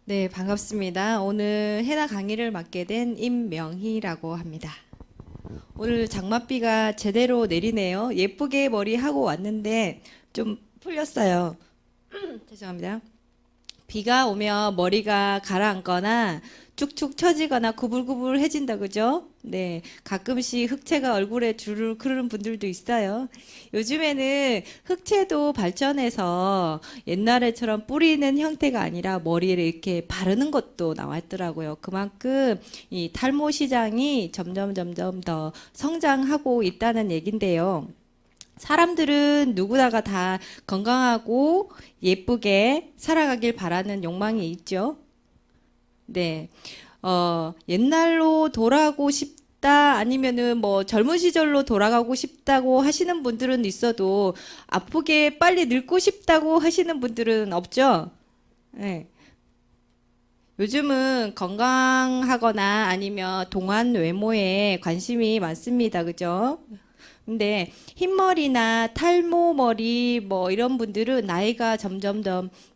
네, 반갑습니다. 오늘 해나 강의를 맡게 된 임명희라고 합니다. 오늘 장맛비가 제대로 내리네요. 예쁘게 머리 하고 왔는데 좀 풀렸어요. 죄송합니다. 비가 오면 머리가 가라앉거나 축축 처지거나 구불구불해진다 그죠? 네, 가끔씩 흑채가 얼굴에 주르르 흐르는 분들도 있어요. 요즘에는 흑채도 발전해서 옛날에처럼 뿌리는 형태가 아니라 머리를 이렇게 바르는 것도 나왔더라고요. 그만큼 이 탈모 시장이 점점 더 성장하고 있다는 얘긴데요. 사람들은 누구나가 다 건강하고 예쁘게 살아가길 바라는 욕망이 있죠. 네. 옛날로 돌아가고 싶다 아니면은 뭐 젊은 시절로 돌아가고 싶다고 하시는 분들은 있어도 아프게 빨리 늙고 싶다고 하시는 분들은 없죠. 네. 요즘은 건강하거나 아니면 동안 외모에 관심이 많습니다. 그죠? 근데 흰머리나 탈모 머리 뭐 이런 분들은 나이가 점점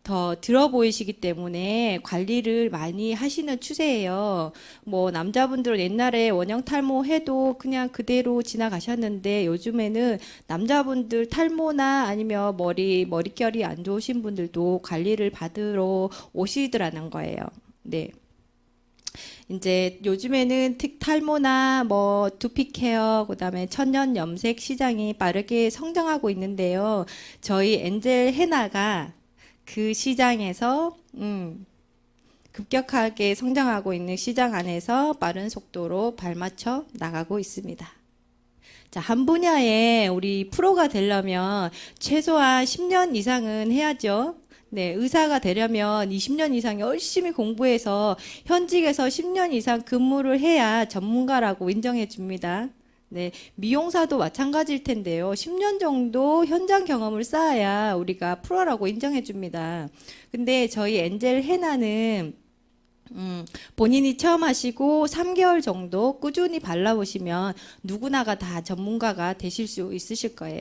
더 들어 보이시기 때문에 관리를 많이 하시는 추세예요. 뭐 남자분들은 옛날에 원형 탈모 해도 그냥 그대로 지나가셨는데 요즘에는 남자분들 탈모나 아니면 머릿결이 안 좋으신 분들도 관리를 받으러 오시더라는 거예요. 네. 이제 요즘에는 탈모나 뭐 두피 케어, 그다음에 천연 염색 시장이 빠르게 성장하고 있는데요. 저희 엔젤 헤나가 그 시장에서 급격하게 성장하고 있는 시장 안에서 빠른 속도로 발맞춰 나가고 있습니다. 자, 한 분야에 우리 프로가 되려면 최소한 10년 이상은 해야죠. 네, 의사가 되려면 20년 이상 열심히 공부해서 현직에서 10년 이상 근무를 해야 전문가라고 인정해 줍니다. 네, 미용사도 마찬가지일 텐데요. 10년 정도 현장 경험을 쌓아야 우리가 프로라고 인정해 줍니다. 근데 저희 엔젤 헤나는 본인이 처음 하시고 3개월 정도 꾸준히 발라보시면 누구나가 다 전문가가 되실 수 있으실 거예요.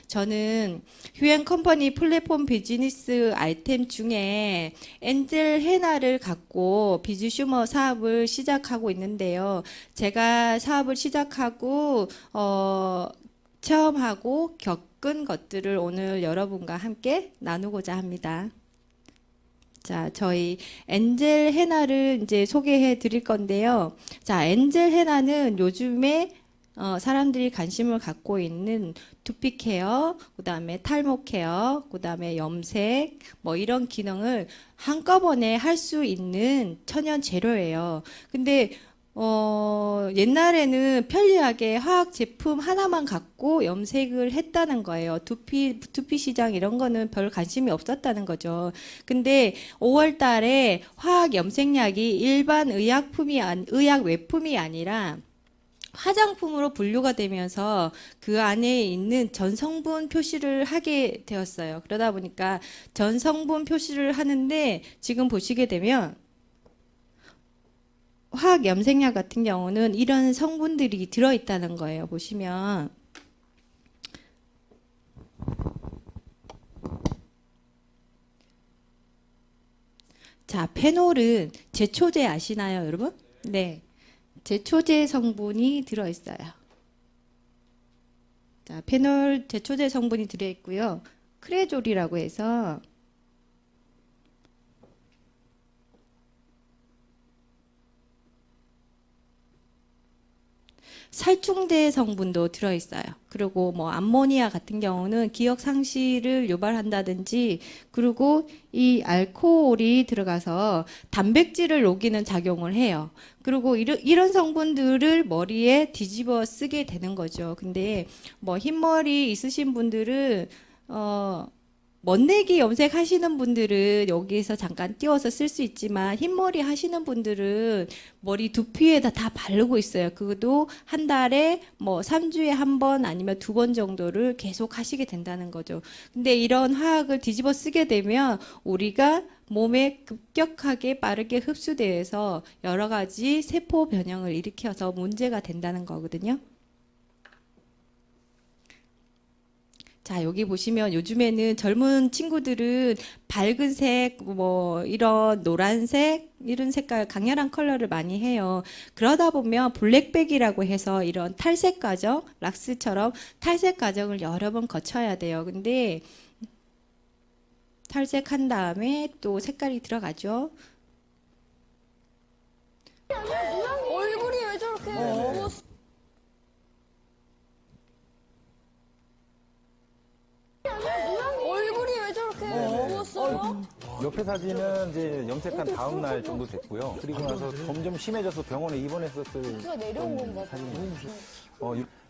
저는 휴행 컴퍼니 플랫폼 비즈니스 아이템 중에 엔젤 헤나를 갖고 비즈슈머 사업을 시작하고 있는데요. 제가 사업을 시작하고 체험하고 겪은 것들을 오늘 여러분과 함께 나누고자 합니다. 자, 저희 엔젤 헤나를 이제 소개해 드릴 건데요. 자, 엔젤 헤나는 요즘에 사람들이 관심을 갖고 있는 두피 케어, 그다음에 탈모 케어, 그다음에 염색, 뭐 이런 기능을 한꺼번에 할 수 있는 천연 재료예요. 근데 옛날에는 편리하게 화학 제품 하나만 갖고 염색을 했다는 거예요. 두피 시장 이런 거는 별 관심이 없었다는 거죠. 근데 5월 달에 화학 염색약이 일반 의약 외품이 아니라 화장품으로 분류가 되면서 그 안에 있는 전성분 표시를 하게 되었어요. 그러다 보니까 전성분 표시를 하는데 지금 보시게 되면 화학 염색약 같은 경우는 이런 성분들이 들어있다는 거예요. 보시면 자, 페놀은 제초제 아시나요, 여러분? 네, 제초제 성분이 들어있어요. 자, 페놀 제초제 성분이 들어있고요. 크레졸이라고 해서 살충제 성분도 들어있어요. 그리고 뭐 암모니아 같은 경우는 기억 상실을 유발한다든지, 그리고 이 알코올이 들어가서 단백질을 녹이는 작용을 해요. 그리고 이런 성분들을 머리에 뒤집어 쓰게 되는 거죠. 근데 뭐 흰머리 있으신 분들은 멋내기 염색하시는 분들은 여기에서 잠깐 띄워서 쓸 수 있지만 흰머리 하시는 분들은 머리 두피에다 다 바르고 있어요. 그것도 한 달에 뭐 3주에 한 번 아니면 2번 정도를 계속 하시게 된다는 거죠. 근데 이런 화학을 뒤집어 쓰게 되면 우리가 몸에 급격하게 빠르게 흡수돼서 여러 가지 세포 변형을 일으켜서 문제가 된다는 거거든요. 자, 여기 보시면 요즘에는 젊은 친구들은 밝은 색, 뭐 이런 노란색, 이런 색깔 강렬한 컬러를 많이 해요. 그러다 보면 블랙백이라고 해서 이런 탈색 과정, 락스처럼 탈색 과정을 여러 번 거쳐야 돼요. 근데 탈색한 다음에 또 색깔이 들어가죠. 얼굴이 왜 저렇게 부었어? 얼굴이 왜 저렇게 부었어요? 옆에 사진은 이제 염색한 다음 날 정도 됐고요. 그리고 나서 점점 심해져서 병원에 입원했었을 사진이에요.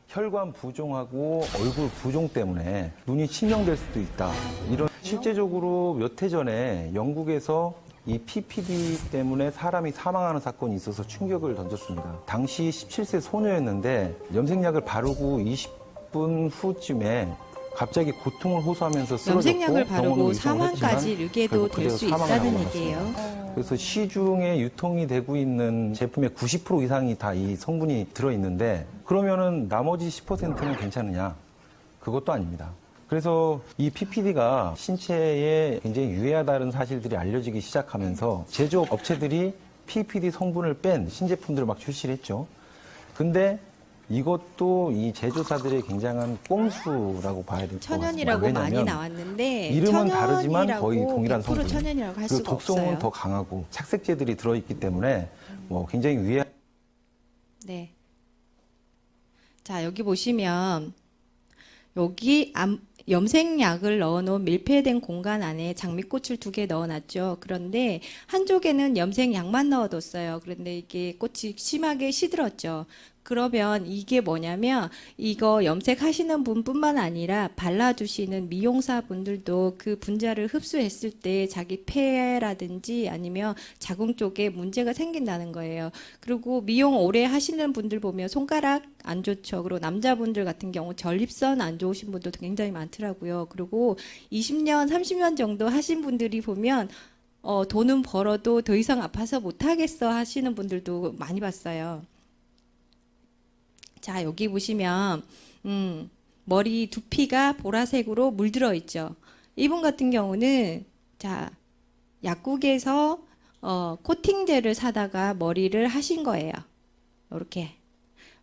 혈관 부종하고 얼굴 부종 때문에 눈이 치명될 수도 있다. 이런 실제적으로 몇 해 전에 영국에서 이 PPD 때문에 사람이 사망하는 사건이 있어서 충격을 던졌습니다. 당시 17세 소녀였는데 염색약을 바르고 20분 후쯤에 갑자기 고통을 호소하면서 쓰러졌고 염색약을 병원으로 바르고 이송을 사망까지 했지만 이르게도 결국 될 그대로 수 사망을 있다는 하고 얘기예요. 말았습니다. 그래서 시중에 유통이 되고 있는 제품의 90% 이상이 다 이 성분이 들어있는데 그러면은 나머지 10%는 괜찮으냐? 그것도 아닙니다. 그래서 이 PPD가 신체에 굉장히 유해하다는 사실들이 알려지기 시작하면서 제조업 업체들이 PPD 성분을 뺀 신제품들을 막 출시를 했죠. 근데 이것도 이 제조사들의 굉장한 꼼수라고 봐야 될 것 같습니다. 천연이라고 많이 왜냐하면 나왔는데 이름은 다르지만 천연이라고 거의 동일한 100% 성분. 천연이라고 할 그리고 수가 독성은 없어요. 더 강하고 착색제들이 들어있기 때문에 뭐 굉장히 위해. 네. 자, 여기 보시면 여기 염색약을 넣어놓은 밀폐된 공간 안에 장미꽃을 2개 넣어놨죠. 그런데 한쪽에는 염색약만 넣어뒀어요. 그런데 이게 꽃이 심하게 시들었죠. 그러면 이게 뭐냐면 이거 염색하시는 분뿐만 아니라 발라주시는 미용사 분들도 그 분자를 흡수했을 때 자기 폐라든지 아니면 자궁 쪽에 문제가 생긴다는 거예요. 그리고 미용 오래 하시는 분들 보면 손가락 안 좋죠. 그리고 남자분들 같은 경우 전립선 안 좋으신 분들도 굉장히 많더라고요. 그리고 20년, 30년 정도 하신 분들이 보면 돈은 벌어도 더 이상 아파서 못하겠어 하시는 분들도 많이 봤어요. 자, 여기 보시면 머리 두피가 보라색으로 물들어 있죠. 이분 같은 경우는 자, 약국에서 코팅제를 사다가 머리를 하신 거예요. 이렇게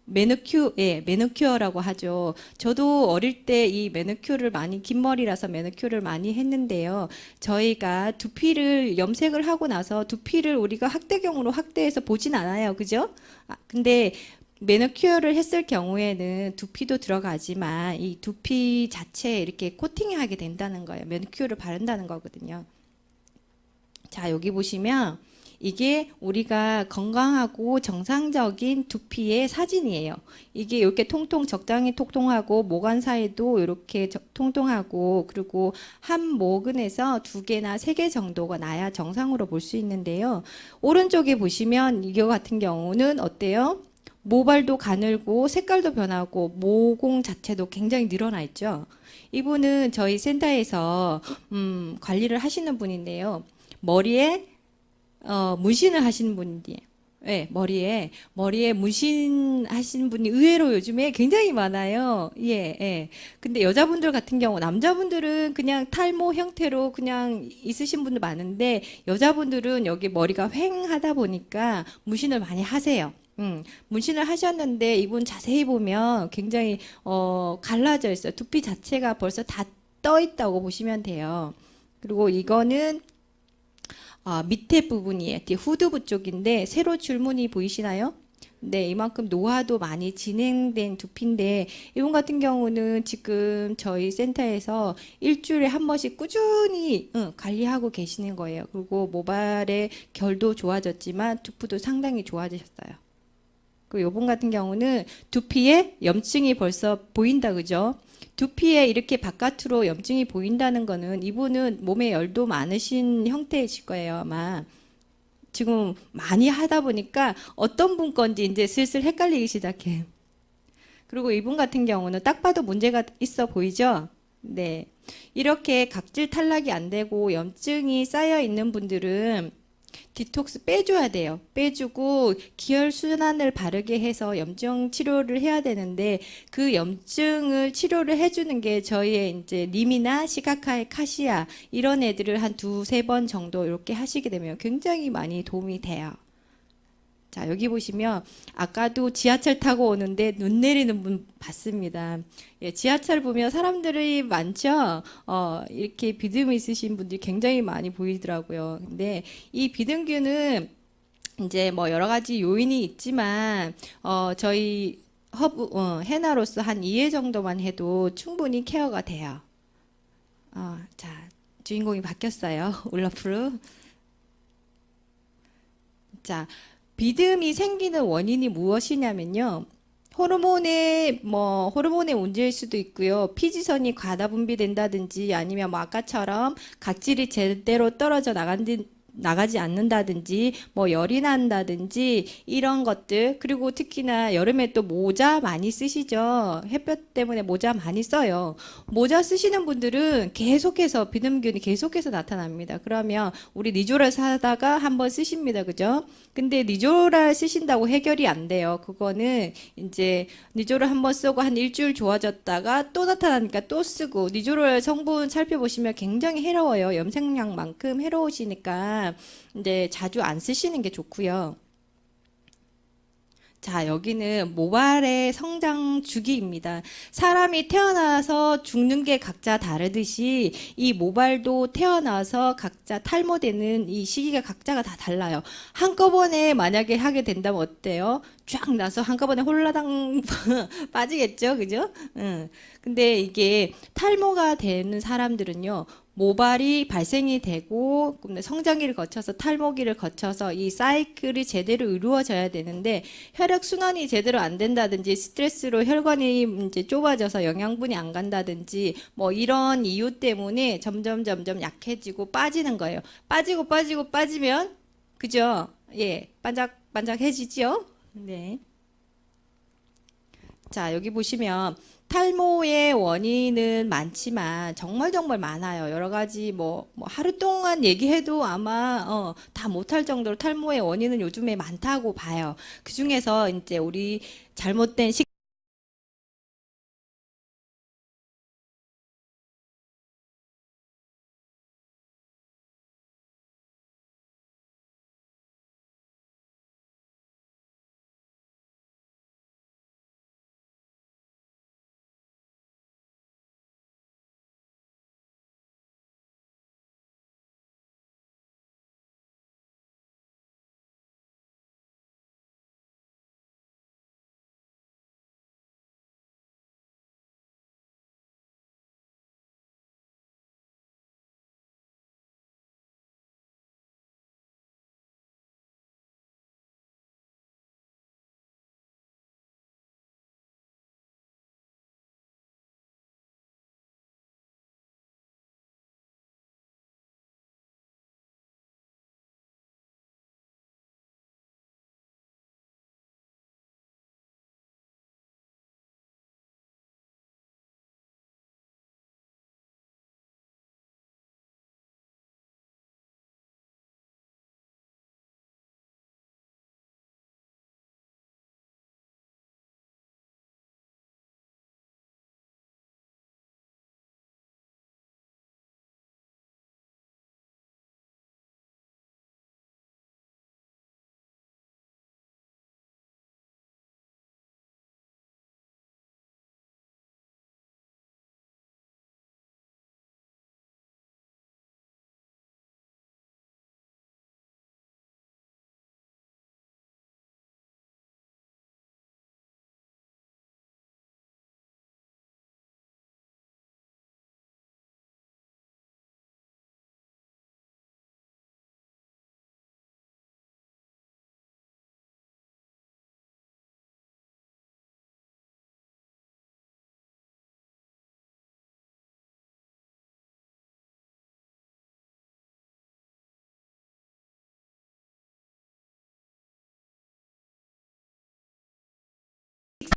매니큐어라고 하죠. 저도 어릴 때 이 매니큐어를 많이 긴 머리라서 매니큐어를 많이 했는데요. 저희가 두피를 염색을 하고 나서 두피를 우리가 학대경으로 학대해서 보진 않아요. 그죠? 근데 매니큐어를 했을 경우에는 두피도 들어가지만 이 두피 자체에 이렇게 코팅하게 된다는 거예요. 매니큐어를 바른다는 거거든요. 자, 여기 보시면 이게 우리가 건강하고 정상적인 두피의 사진이에요. 이게 이렇게 적당히 통통하고 모관 사이도 이렇게 통통하고 그리고 한 모근에서 2개나 3개 정도가 나야 정상으로 볼 수 있는데요. 오른쪽에 보시면 이거 같은 경우는 어때요? 모발도 가늘고 색깔도 변하고 모공 자체도 굉장히 늘어나 있죠. 이분은 저희 센터에서 관리를 하시는 분인데요. 머리에 문신을 하시는 분이에요. 네, 머리에 문신 하시는 분이 의외로 요즘에 굉장히 많아요. 예, 예. 근데 여자분들 같은 경우, 남자분들은 그냥 탈모 형태로 그냥 있으신 분들 많은데, 여자분들은 여기 머리가 휑하다 보니까 문신을 많이 하세요. 문신을 하셨는데 이분 자세히 보면 굉장히 갈라져 있어요. 두피 자체가 벌써 다 떠 있다고 보시면 돼요. 그리고 이거는 밑에 부분이에요. 뒤에 후두부 쪽인데 세로 줄무늬 보이시나요? 네, 이만큼 노화도 많이 진행된 두피인데 이분 같은 경우는 지금 저희 센터에서 일주일에 한 번씩 꾸준히 관리하고 계시는 거예요. 그리고 모발의 결도 좋아졌지만 두피도 상당히 좋아지셨어요. 그리고 이분 같은 경우는 두피에 염증이 벌써 보인다, 그죠? 두피에 이렇게 바깥으로 염증이 보인다는 거는 이분은 몸에 열도 많으신 형태이실 거예요, 아마. 지금 많이 하다 보니까 어떤 분 건지 이제 슬슬 헷갈리기 시작해요. 그리고 이분 같은 경우는 딱 봐도 문제가 있어 보이죠? 네. 이렇게 각질 탈락이 안 되고 염증이 쌓여 있는 분들은 디톡스 빼줘야 돼요. 빼주고 기혈순환을 바르게 해서 염증 치료를 해야 되는데 그 염증을 치료를 해주는 게 저희의 이제 림이나 시카카의 카시아 이런 애들을 한 두세 번 정도 이렇게 하시게 되면 굉장히 많이 도움이 돼요. 자, 여기 보시면 아까도 지하철 타고 오는데 눈 내리는 분 봤습니다. 예, 지하철 보면 사람들이 많죠. 이렇게 비듬 있으신 분들이 굉장히 많이 보이더라고요. 근데 이 비듬균은 이제 뭐 여러 가지 요인이 있지만 저희 헤나로서 한 2회 정도만 해도 충분히 케어가 돼요. 자, 주인공이 바뀌었어요. 울러프로. 자, 비듬이 생기는 원인이 무엇이냐면요. 호르몬의 문제일 수도 있고요. 피지선이 과다 분비된다든지 아니면 뭐 아까처럼 각질이 제대로 떨어져 나가지 않는다든지 뭐 열이 난다든지 이런 것들. 그리고 특히나 여름에 또 모자 많이 쓰시죠. 햇볕 때문에 모자 많이 써요. 모자 쓰시는 분들은 계속해서 비듬균이 계속해서 나타납니다. 그러면 우리 리조랄 사다가 한번 쓰십니다. 그죠? 근데 리조랄 쓰신다고 해결이 안 돼요. 그거는 이제 리조랄 한번 쓰고 한 일주일 좋아졌다가 또 나타나니까 또 쓰고. 리조랄 성분 살펴보시면 굉장히 해로워요. 염색약만큼 해로우시니까 이제 자주 안 쓰시는 게 좋고요. 자, 여기는 모발의 성장 주기입니다. 사람이 태어나서 죽는 게 각자 다르듯이 이 모발도 태어나서 각자 탈모되는 이 시기가 각자가 다 달라요. 한꺼번에 만약에 하게 된다면 어때요? 쫙 나서 한꺼번에 홀라당 빠지겠죠, 그죠? 응. 근데 이게 탈모가 되는 사람들은요, 모발이 발생이 되고 성장기를 거쳐서 탈모기를 거쳐서 이 사이클이 제대로 이루어져야 되는데 혈액 순환이 제대로 안 된다든지 스트레스로 혈관이 이제 좁아져서 영양분이 안 간다든지 뭐 이런 이유 때문에 점점 약해지고 빠지는 거예요. 빠지면 그죠? 예, 반짝반짝해지죠? 네. 자, 여기 보시면 탈모의 원인은 많지만 정말 많아요. 여러 가지 뭐 하루 동안 얘기해도 아마 다 못할 정도로 탈모의 원인은 요즘에 많다고 봐요. 그 중에서 이제 우리 잘못된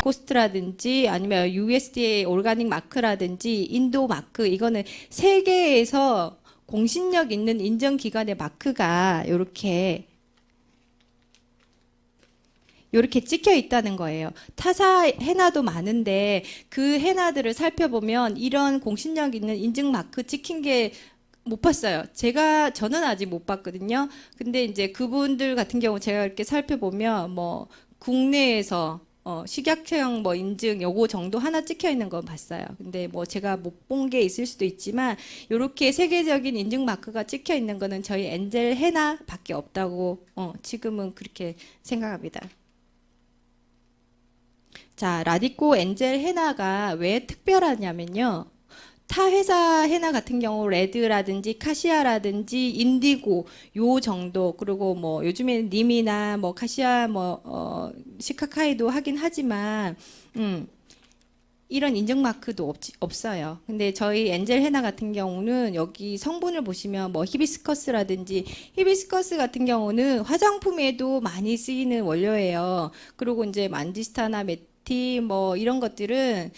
코스트라든지 아니면 USDA 오르가닉 마크라든지 인도 마크 이거는 세계에서 공신력 있는 인증기관의 마크가 이렇게 찍혀 있다는 거예요. 타사 해나도 많은데 그 해나들을 살펴보면 이런 공신력 있는 인증 마크 찍힌 게 못 봤어요. 저는 아직 못 봤거든요. 근데 이제 그분들 같은 경우 제가 이렇게 살펴보면 뭐 국내에서 식약처형 뭐 인증 요거 정도 하나 찍혀 있는 건 봤어요. 근데 뭐 제가 못 본 게 있을 수도 있지만 이렇게 세계적인 인증 마크가 찍혀 있는 거는 저희 엔젤 해나밖에 없다고 지금은 그렇게 생각합니다. 자, 라디코 엔젤 해나가 왜 특별하냐면요. 타 회사 해나 같은 경우 레드라든지 카시아라든지 인디고 요 정도, 그리고 뭐 요즘에는 님이나 뭐 카시아 뭐 시카카이도 하긴 하지만 이런 인증 마크도 없어요. 근데 저희 엔젤 해나 같은 경우는 여기 성분을 보시면 뭐 히비스커스라든지, 히비스커스 같은 경우는 화장품에도 많이 쓰이는 원료예요. 그리고 이제 만디스타나 메티 뭐 이런 것들은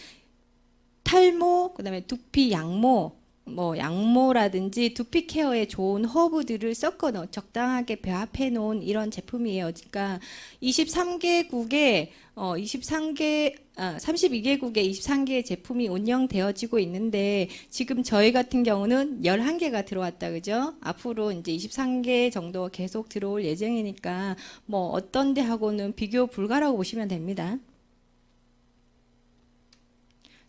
탈모, 그다음에 두피 양모, 뭐 양모라든지 두피 케어에 좋은 허브들을 섞어 넣어 적당하게 배합해 놓은 이런 제품이에요. 그러니까 32개국의 23개의 제품이 운영되어지고 있는데 지금 저희 같은 경우는 11개가 들어왔다, 그죠? 앞으로 이제 23개 정도 계속 들어올 예정이니까 뭐 어떤 데하고는 비교 불가라고 보시면 됩니다.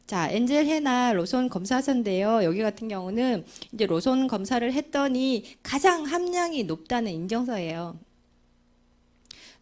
자, 엔젤 해나 로손 검사서인데요. 여기 같은 경우는 이제 로손 검사를 했더니 가장 함량이 높다는 인정서예요.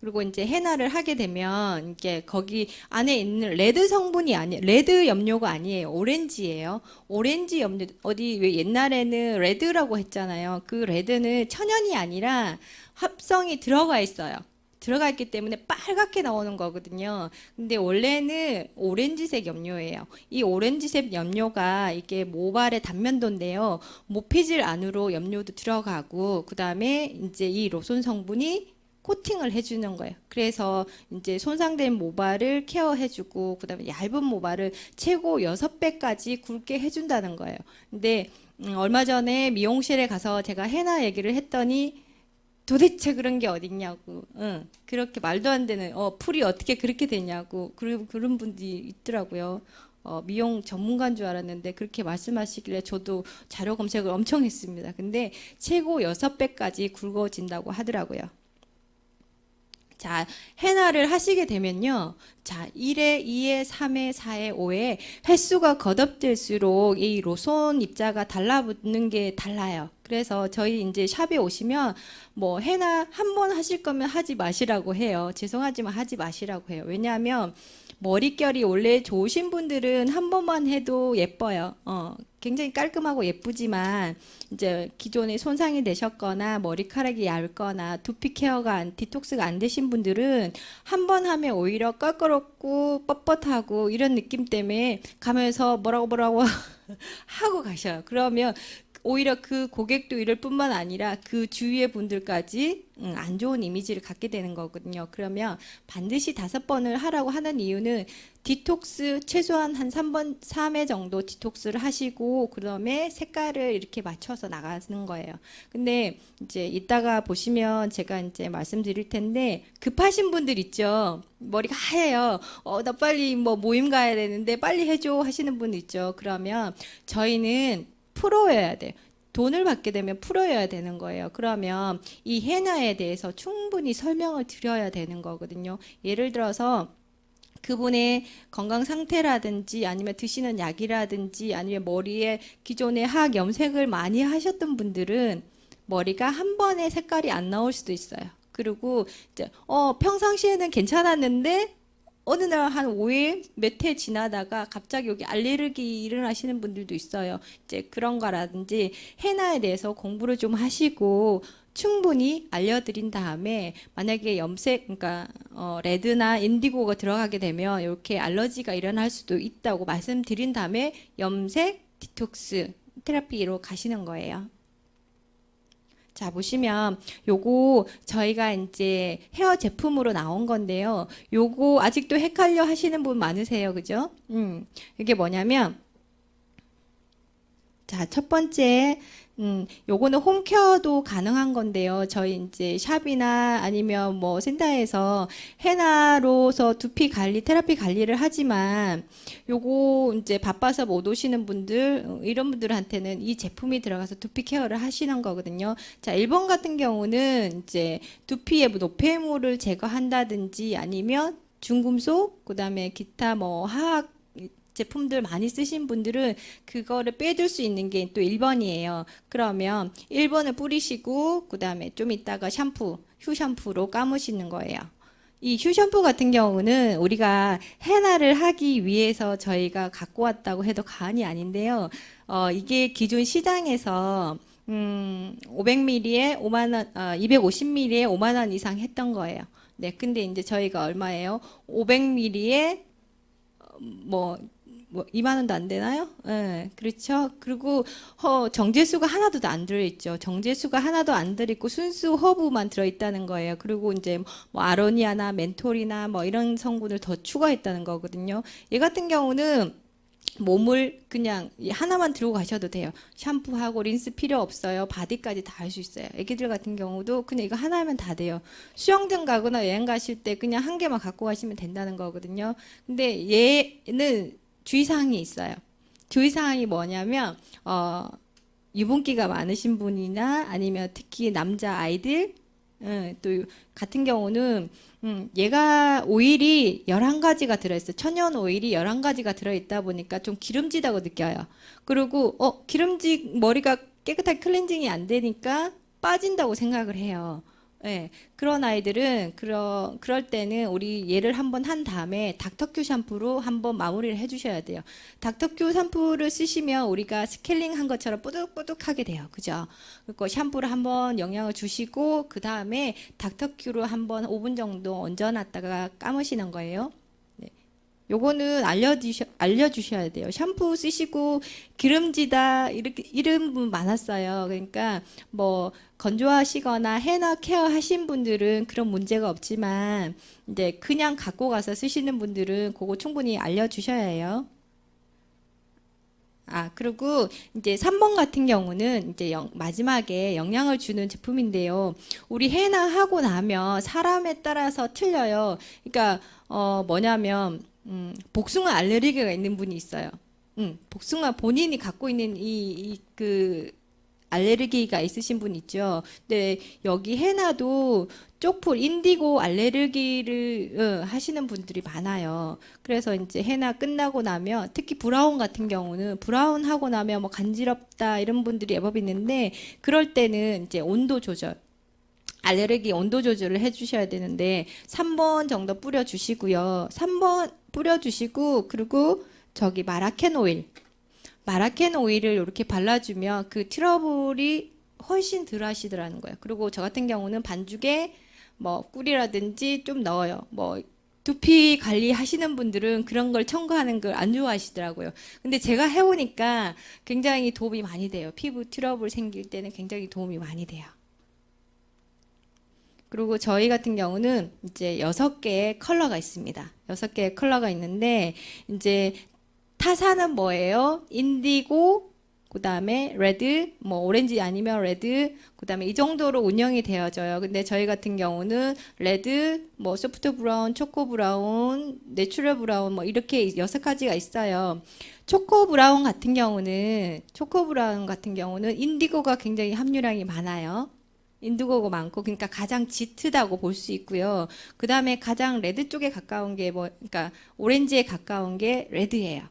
그리고 이제 해나를 하게 되면 이게 거기 안에 있는 레드 성분이 아니에요. 레드 염료가 아니에요. 오렌지예요. 오렌지 염료, 어디 왜 옛날에는 레드라고 했잖아요. 그 레드는 천연이 아니라 합성이 들어가 있어요. 들어가 있기 때문에 빨갛게 나오는 거거든요. 근데 원래는 오렌지색 염료예요. 이 오렌지색 염료가 이게 모발의 단면도인데요. 모피질 안으로 염료도 들어가고, 그 다음에 이제 이 로션 성분이 코팅을 해주는 거예요. 그래서 이제 손상된 모발을 케어해주고, 그 다음에 얇은 모발을 최고 6배까지 굵게 해준다는 거예요. 근데 얼마 전에 미용실에 가서 제가 해나 얘기를 했더니 도대체 그런 게 어딨냐고, 그렇게 말도 안 되는, 풀이 어떻게 그렇게 되냐고, 그런 분들이 있더라고요. 미용 전문가인 줄 알았는데 그렇게 말씀하시길래 저도 자료 검색을 엄청 했습니다. 근데 최고 6배까지 굵어진다고 하더라고요. 자, 해나를 하시게 되면요. 자, 1회, 2회, 3회, 4회, 5회 횟수가 거듭될수록 이 로손 입자가 달라붙는 게 달라요. 그래서 저희 이제 샵에 오시면 뭐 해나 한 번 하실 거면 하지 마시라고 해요. 죄송하지만 하지 마시라고 해요. 왜냐하면 머릿결이 원래 좋으신 분들은 한 번만 해도 예뻐요. 굉장히 깔끔하고 예쁘지만 이제 기존에 손상이 되셨거나 머리카락이 얇거나 두피 케어가 디톡스가 안 되신 분들은 한 번 하면 오히려 껄끄럽고 뻣뻣하고 이런 느낌 때문에 가면서 뭐라고 하고 가셔요. 그러면 오히려 그 고객도 이럴 뿐만 아니라 그 주위의 분들까지 안 좋은 이미지를 갖게 되는 거거든요. 그러면 반드시 5번을 하라고 하는 이유는 디톡스 최소한 한 3회 정도 디톡스를 하시고 그다음에 색깔을 이렇게 맞춰서 나가는 거예요. 근데 이제 이따가 보시면 제가 이제 말씀드릴 텐데 급하신 분들 있죠. 머리가 하얘요. 나 빨리 뭐 모임 가야 되는데 빨리 해줘 하시는 분 있죠. 그러면 저희는 프로여야 돼요. 돈을 받게 되면 프로여야 되는 거예요. 그러면 이 해나에 대해서 충분히 설명을 드려야 되는 거거든요. 예를 들어서 그분의 건강 상태라든지 아니면 드시는 약이라든지 아니면 머리에 기존에 하악 염색을 많이 하셨던 분들은 머리가 한 번에 색깔이 안 나올 수도 있어요. 그리고 이제 평상시에는 괜찮았는데 어느 날 한 5일 몇 해 지나다가 갑자기 여기 알레르기 일어나시는 분들도 있어요. 이제 그런 거라든지 해나에 대해서 공부를 좀 하시고 충분히 알려드린 다음에 만약에 염색, 그러니까 레드나 인디고가 들어가게 되면 이렇게 알러지가 일어날 수도 있다고 말씀드린 다음에 염색, 디톡스 테라피로 가시는 거예요. 자, 보시면 요거 저희가 이제 헤어 제품으로 나온 건데요. 요거 아직도 헷갈려 하시는 분 많으세요. 그죠? 이게 뭐냐면 자, 자, 첫 번째, 요거는 홈케어도 가능한 건데요. 저희 이제 샵이나 아니면 뭐 센터에서 헤나로서 두피 관리, 테라피 관리를 하지만 요거 이제 바빠서 못 오시는 분들, 이런 분들한테는 이 제품이 들어가서 두피 케어를 하시는 거거든요. 자, 1번 같은 경우는 이제 두피의 노폐물을 제거한다든지 아니면 중금속, 그다음에 기타 뭐 화학 제품들 많이 쓰신 분들은 그거를 빼줄 수 있는 게 또 1번이에요. 그러면 1번을 뿌리시고 그다음에 좀 이따가 샴푸, 휴 샴푸로 감으시는 거예요. 이 휴 샴푸 같은 경우는 우리가 헤나를 하기 위해서 저희가 갖고 왔다고 해도 과언이 아닌데요. 이게 기존 시장에서 500ml에 5만 원, 250ml에 5만 원 이상 했던 거예요. 네, 근데 이제 저희가 얼마예요? 500ml에 뭐 2만 원도 안 되나요? 네, 그렇죠. 그리고 정제수가 하나도 안 들어있죠. 정제수가 하나도 안 들어있고 순수 허브만 들어있다는 거예요. 그리고 이제 뭐 아로니아나 멘톨이나 뭐 이런 성분을 더 추가했다는 거거든요. 얘 같은 경우는 몸을 그냥 하나만 들고 가셔도 돼요. 샴푸하고 린스 필요 없어요. 바디까지 다 할 수 있어요. 애기들 같은 경우도 그냥 이거 하나면 다 돼요. 수영장 가거나 여행 가실 때 그냥 한 개만 갖고 가시면 된다는 거거든요. 근데 얘는 주의사항이 있어요. 주의사항이 뭐냐면 유분기가 많으신 분이나 아니면 특히 남자 아이들 또 같은 경우는 얘가 오일이 11가지가 들어있어요. 천연 오일이 11가지가 들어있다 보니까 좀 기름지다고 느껴요. 그리고 머리가 깨끗하게 클렌징이 안 되니까 빠진다고 생각을 해요. 네, 그런 아이들은 그럴 때는 우리 얘를 한번 한 다음에 닥터큐 샴푸로 한번 마무리를 해주셔야 돼요. 닥터큐 샴푸를 쓰시면 우리가 스케일링 한 것처럼 뽀득뽀득하게 돼요. 그죠? 그리고 샴푸를 한번 영양을 주시고 그 다음에 닥터큐로 한번 5분 정도 얹어놨다가 감으시는 거예요. 요거는 알려주셔야 돼요. 샴푸 쓰시고 기름지다 이렇게 이런 분 많았어요. 그러니까 뭐 건조하시거나 헤나 케어 하신 분들은 그런 문제가 없지만 이제 그냥 갖고 가서 쓰시는 분들은 그거 충분히 알려주셔야 해요. 그리고 이제 3번 같은 경우는 이제 마지막에 영양을 주는 제품인데요. 우리 헤나 하고 나면 사람에 따라서 틀려요. 그러니까 뭐냐면 복숭아 알레르기가 있는 분이 있어요. 복숭아 본인이 갖고 있는 그 알레르기가 있으신 분 있죠. 근데 여기 헤나도 쪽풀, 인디고 알레르기를 하시는 분들이 많아요. 그래서 이제 헤나 끝나고 나면 특히 브라운 같은 경우는 브라운 하고 나면 뭐 간지럽다 이런 분들이 예법 있는데 그럴 때는 이제 온도 조절. 알레르기 온도 조절을 해주셔야 되는데 3번 정도 뿌려주시고요. 3번 뿌려주시고 그리고 저기 마라켄 오일을 이렇게 발라주면 그 트러블이 훨씬 덜 하시더라는 거예요. 그리고 저 같은 경우는 반죽에 뭐 꿀이라든지 좀 넣어요. 뭐 두피 관리하시는 분들은 그런 걸 첨가하는 걸 안 좋아하시더라고요. 근데 제가 해보니까 굉장히 도움이 많이 돼요. 피부 트러블 생길 때는 굉장히 도움이 많이 돼요. 그리고 저희 같은 경우는 이제 6개의 컬러가 있습니다. 6개의 컬러가 있는데 이제 타사는 뭐예요? 인디고, 그 다음에 레드, 뭐 오렌지 아니면 레드, 그 다음에 이 정도로 운영이 되어져요. 근데 저희 같은 경우는 레드, 뭐 소프트 브라운, 초코 브라운, 내추럴 브라운 뭐 이렇게 6가지가 있어요. 초코 브라운 같은 경우는 인디고가 굉장히 함유량이 많아요. 인디고가 많고 그러니까 가장 짙다고 볼 수 있고요. 그 다음에 가장 레드 쪽에 가까운 게 그러니까 오렌지에 가까운 게 레드예요.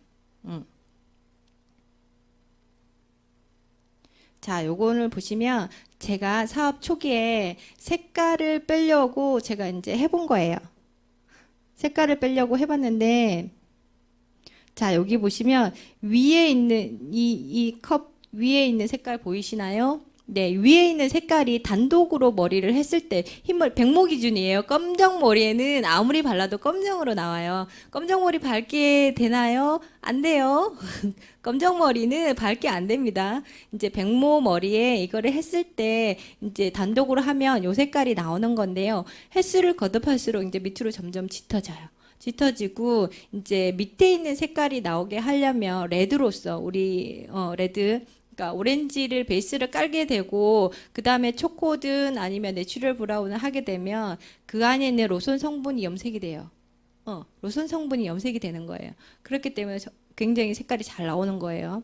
자, 요거를 보시면 제가 사업 초기에 색깔을 빼려고 제가 이제 해본 거예요. 색깔을 빼려고 해봤는데, 자, 여기 보시면 위에 있는 이 컵 위에 있는 색깔 보이시나요? 네, 위에 있는 색깔이 단독으로 머리를 했을 때 흰머리 100모 기준이에요. 검정 머리에는 아무리 발라도 검정으로 나와요. 검정 머리 밝게 되나요? 안 돼요. 검정 머리는 밝게 안 됩니다. 이제 100모 머리에 이거를 했을 때 이제 단독으로 하면 요 색깔이 나오는 건데요. 횟수를 거듭할수록 이제 밑으로 점점 짙어져요. 짙어지고 이제 밑에 있는 색깔이 나오게 하려면 레드로서 우리 레드 그러니까 오렌지를 베이스를 깔게 되고 그 다음에 초코든 아니면 내추럴 브라운을 하게 되면 그 안에 있는 로션 성분이 염색이 돼요. 로션 성분이 염색이 되는 거예요. 그렇기 때문에 굉장히 색깔이 잘 나오는 거예요.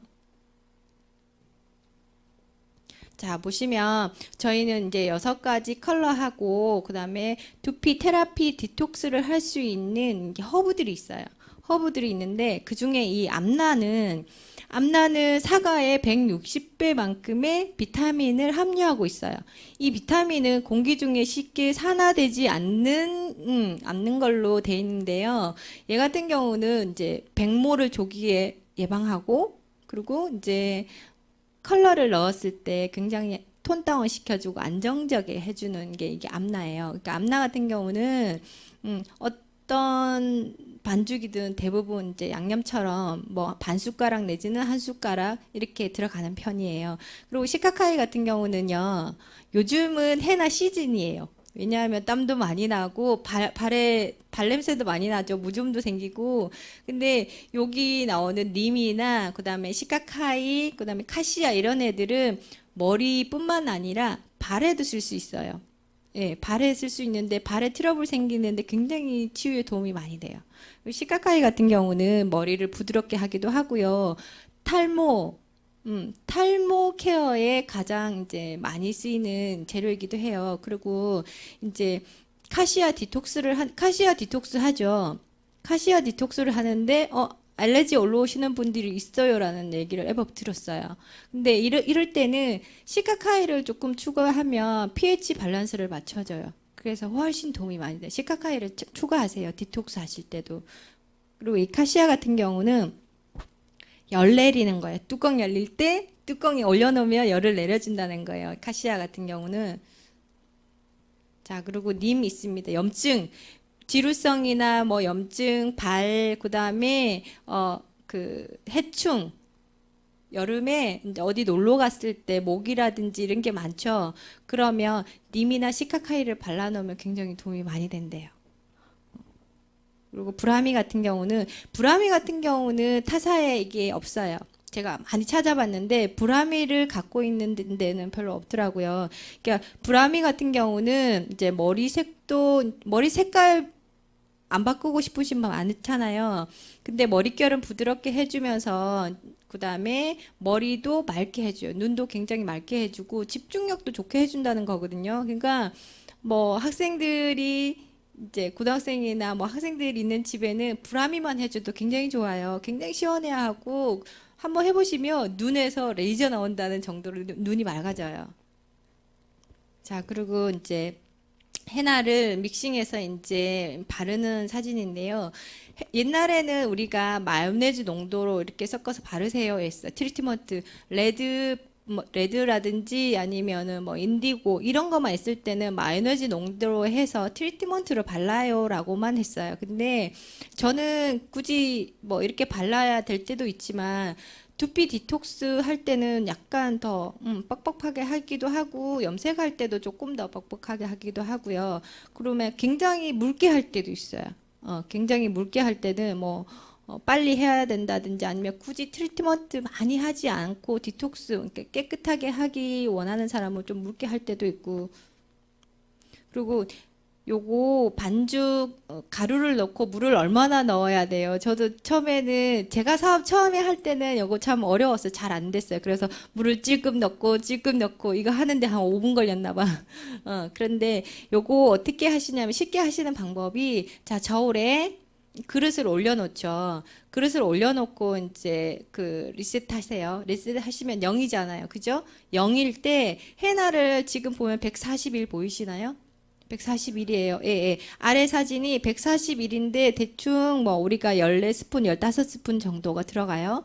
자, 보시면 저희는 이제 6가지 컬러하고 그다음에 두피 테라피 디톡스를 할 수 있는 허브들이 있어요. 허브들이 있는데 그중에 이 암나는 사과의 160배만큼의 비타민을 함유하고 있어요. 이 비타민은 공기 중에 쉽게 산화되지 않는 걸로 돼 있는데요. 얘 같은 경우는 이제 백모를 조기에 예방하고 그리고 이제 컬러를 넣었을 때 굉장히 톤 다운 시켜주고 안정적이 해주는 게 이게 암나예요. 그러니까 암나 같은 경우는 어떤 반죽이든 대부분 이제 양념처럼 뭐 반 숟가락 내지는 한 숟가락 이렇게 들어가는 편이에요. 그리고 시카카이 같은 경우는요. 요즘은 해나 시즌이에요. 왜냐하면 땀도 많이 나고 발냄새도 많이 나죠. 무좀도 생기고. 근데 여기 나오는 님이나 그다음에 시카카이, 그다음에 카시아 이런 애들은 머리뿐만 아니라 발에도 쓸 수 있어요. 예, 발에 쓸 수 있는데 발에 트러블 생기는데 굉장히 치유에 도움이 많이 돼요. 시카카이 같은 경우는 머리를 부드럽게 하기도 하고요. 탈모 케어에 가장 이제 많이 쓰이는 재료이기도 해요. 그리고 이제 카시아 디톡스 하죠. 카시아 디톡스를 하는데 알레르기 올라오시는 분들이 있어요라는 얘기를 애법 들었어요. 근데 이럴 때는 시카카이를 조금 추가하면 pH 밸런스를 맞춰줘요. 그래서 훨씬 도움이 많이 돼요. 시카카이를 추가하세요. 디톡스 하실 때도. 그리고 이 카시아 같은 경우는 열 내리는 거예요. 뚜껑 열릴 때 뚜껑이 올려놓으면 열을 내려준다는 거예요. 카시아 같은 경우는. 자, 그리고 님 있습니다. 염증, 지루성이나 뭐 염증, 그다음에 그 해충. 여름에 이제 어디 놀러 갔을 때 모기라든지 이런 게 많죠. 그러면 님이나 시카카이를 발라놓으면 굉장히 도움이 많이 된대요. 그리고 브라미 같은 경우는 타사에 이게 없어요. 제가 많이 찾아봤는데 브라미를 갖고 있는 데는 별로 없더라고요. 그러니까 브라미 같은 경우는 이제 머리 색깔 안 바꾸고 싶으신 분 많잖아요. 근데 머릿결은 부드럽게 해주면서 그다음에 머리도 맑게 해줘요. 눈도 굉장히 맑게 해주고 집중력도 좋게 해준다는 거거든요. 그러니까 뭐 학생들이 이제 고등학생이나 뭐 학생들이 있는 집에는 브라미만 해줘도 굉장히 좋아요. 굉장히 시원해하고 한번 해보시면 눈에서 레이저 나온다는 정도로 눈이 맑아져요. 자, 그리고 이제 헤나를 믹싱해서 이제 바르는 사진인데요. 옛날에는 우리가 마요네즈 농도로 이렇게 섞어서 바르세요 했어. 트리트먼트 레드라든지 아니면은 뭐 인디고 이런 거만 있을 때는 마요네즈 농도로 해서 트리트먼트로 발라요라고만 했어요. 근데 저는 굳이 뭐 이렇게 발라야 될 때도 있지만 두피 디톡스 할 때는 약간 더 뻑뻑하게 하기도 하고 염색할 때도 조금 더 뻑뻑하게 하기도 하고요. 그러면 굉장히 묽게 할 때도 있어요. 굉장히 묽게 할 때는 뭐 빨리 해야 된다든지 아니면 굳이 트리트먼트 많이 하지 않고 디톡스 그러니까 깨끗하게 하기 원하는 사람은 좀 묽게 할 때도 있고. 그리고 요거 반죽 가루를 넣고 물을 얼마나 넣어야 돼요? 저도 처음에는 제가 사업 처음에 할 때는 요거 참 어려웠어요. 잘 안 됐어요. 그래서 물을 찔끔 넣고 이거 하는데 한 5분 걸렸나 봐. 그런데 요거 어떻게 하시냐면 쉽게 하시는 방법이 자, 저울에 그릇을 올려놓죠. 그릇을 올려놓고 이제 그 리셋 하세요. 리셋 하시면 0이잖아요. 그죠? 0일 때 헤나를 지금 보면 141 보이시나요? 141이에요. 예, 예. 아래 사진이 141인데 대충 뭐 우리가 14스푼, 15스푼 정도가 들어가요.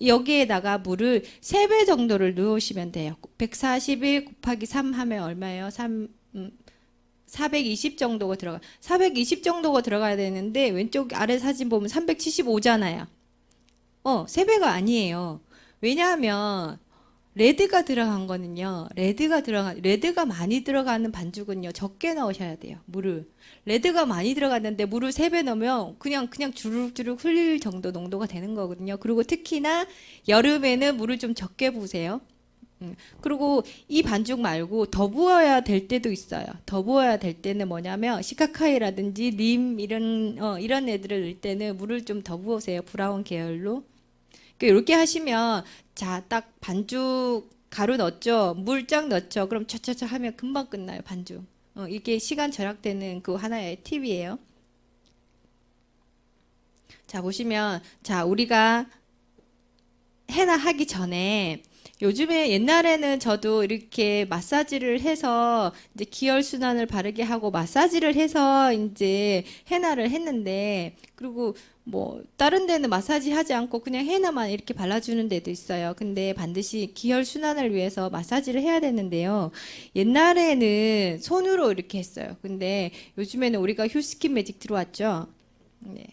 여기에다가 물을 3배 정도를 넣으시면 돼요. 141 곱하기 3 하면 얼마예요? 420 정도가 들어가. 420 정도가 들어가야 되는데 왼쪽 아래 사진 보면 375잖아요. 3배가 아니에요. 왜냐하면 레드가 들어간 거는요. 레드가 많이 들어가는 반죽은요. 적게 넣으셔야 돼요. 물을. 레드가 많이 들어갔는데 물을 3배 넣으면 그냥 주룩주룩 흘릴 정도 농도가 되는 거거든요. 그리고 특히나 여름에는 물을 좀 적게 부으세요. 그리고 이 반죽 말고 더 부어야 될 때도 있어요. 더 부어야 될 때는 뭐냐면 시카카이라든지 림 이런 애들을 넣을 때는 물을 좀 더 부으세요. 브라운 계열로. 이렇게 하시면 자, 딱 반죽 가루 넣었죠. 물 쫙 넣었죠. 그럼 차차차 하면 금방 끝나요. 반죽. 이게 시간 절약되는 그 하나의 팁이에요. 자, 보시면 자, 우리가 해나 하기 전에 요즘에 옛날에는 저도 이렇게 마사지를 해서 이제 기혈순환을 바르게 하고 마사지를 해서 이제 해나를 했는데 그리고 뭐 다른 데는 마사지 하지 않고 그냥 해나만 이렇게 발라주는 데도 있어요. 근데 반드시 기혈순환을 위해서 마사지를 해야 되는데요. 옛날에는 손으로 이렇게 했어요. 근데 요즘에는 우리가 휴스킨 매직 들어왔죠. 네.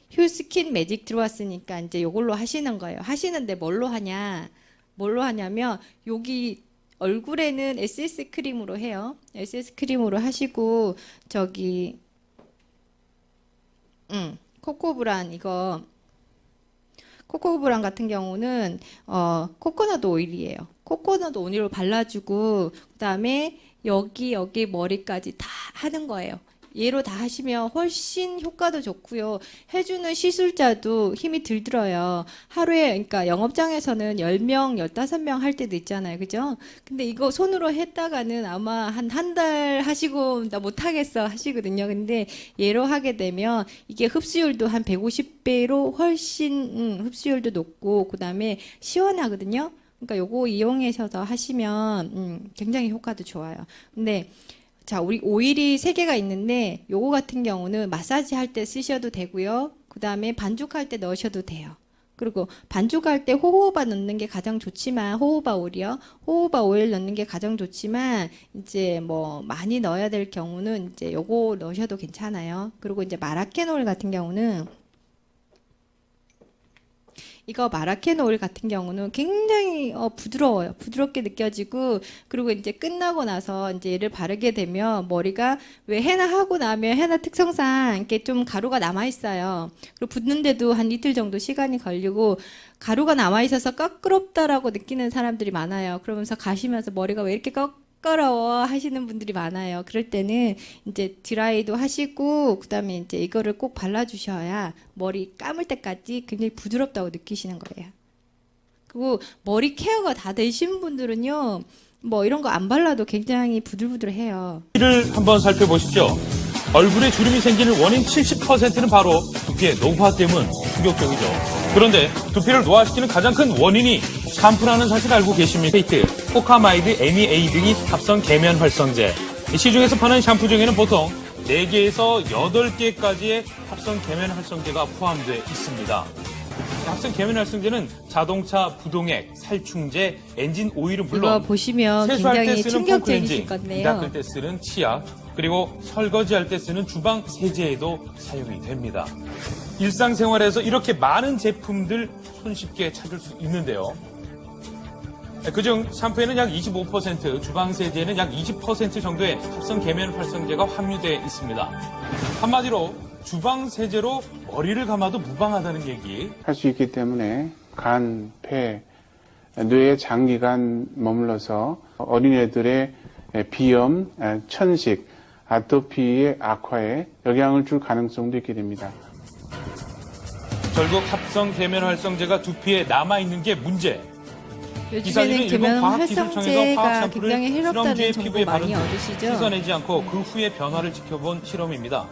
휴스킨 매직 들어왔으니까 이제 이걸로 하시는 거예요. 하시는데 뭘로 하냐면 여기 얼굴에는 SS 크림으로 해요. SS 크림으로 하시고 저기 코코브란 코코브란 같은 경우는 코코넛 오일이에요. 코코넛 오일을 발라주고 그다음에 여기 머리까지 다 하는 거예요. 얘로 다 하시면 훨씬 효과도 좋고요. 해주는 시술자도 힘이 들 들어요. 하루에 그러니까 영업장에서는 10명, 15명 할 때도 있잖아요. 그죠? 근데 이거 손으로 했다가는 아마 한 달 하시고 나 못하겠어 하시거든요. 근데 얘로 하게 되면 이게 흡수율도 한 150배로 훨씬 흡수율도 높고 그다음에 시원하거든요. 그러니까 요거 이용하셔서 하시면 굉장히 효과도 좋아요. 근데 자, 우리 오일이 3개가 있는데 요거 같은 경우는 마사지 할 때 쓰셔도 되고요. 그다음에 반죽할 때 넣으셔도 돼요. 그리고 반죽할 때 호호바 넣는 게 가장 좋지만 호호바 오일이요. 호호바 오일 넣는 게 가장 좋지만 이제 뭐 많이 넣어야 될 경우는 이제 요거 넣으셔도 괜찮아요. 그리고 이제 마라케놀 같은 경우는 이거 마라케놀 같은 경우는 굉장히 부드러워요. 부드럽게 느껴지고 그리고 이제 끝나고 나서 이제 얘를 바르게 되면 머리가 왜 해나 하고 나면 해나 특성상 이렇게 좀 가루가 남아 있어요. 그리고 붓는데도 한 이틀 정도 시간이 걸리고 가루가 남아 있어서 껄끄럽다라고 느끼는 사람들이 많아요. 그러면서 가시면서 머리가 왜 이렇게 껄끄러워 하시는 분들이 많아요. 그럴 때는 이제 드라이도 하시고 그다음에 이제 이거를 꼭 발라주셔야 머리 감을 때까지 굉장히 부드럽다고 느끼시는 거예요. 그리고 머리 케어가 다 되신 분들은요, 뭐 이런 거 안 발라도 굉장히 부들부들해요. 를 한번 살펴보시죠. 얼굴에 주름이 생기는 원인 70%는 바로 두피의 노화 때문. 충격적이죠. 그런데 두피를 노화시키는 가장 큰 원인이 샴푸라는 사실 알고 계십니까? 페이트, 포카마이드, MEA 등이 합성 계면 활성제. 시중에서 파는 샴푸 중에는 보통 4개에서 8개까지의 합성 계면 활성제가 포함되어 있습니다. 합성 계면 활성제는 자동차 부동액, 살충제, 엔진 오일은 물론 이거 보시면 세수할 때 굉장히 쓰는 충격적이실 펌프 엔진, 건데요. 닦을 때 쓰는 치약, 그리고 설거지할 때 쓰는 주방 세제에도 사용이 됩니다. 일상생활에서 이렇게 많은 제품들 손쉽게 찾을 수 있는데요. 그중 샴푸에는 약 25%, 주방 세제에는 약 20% 정도의 합성 계면 활성제가 함유되어 있습니다. 한마디로 주방 세제로 머리를 감아도 무방하다는 얘기. 할 수 있기 때문에 간, 폐, 뇌에 장기간 머물러서 어린애들의 비염, 천식, 아토피의 악화에 영향을 줄 가능성도 있게 됩니다. 결국 합성 계면 활성제가 두피에 남아있는 게 문제. 요즘에는 일본 계면 과학기술청에서 화학 활성제가 샴푸를 굉장히 해롭다는 실험주의 정보 피부에 많이 바른 얻으시죠? 씻어내지 않고 그 후에 변화를 지켜본 실험입니다.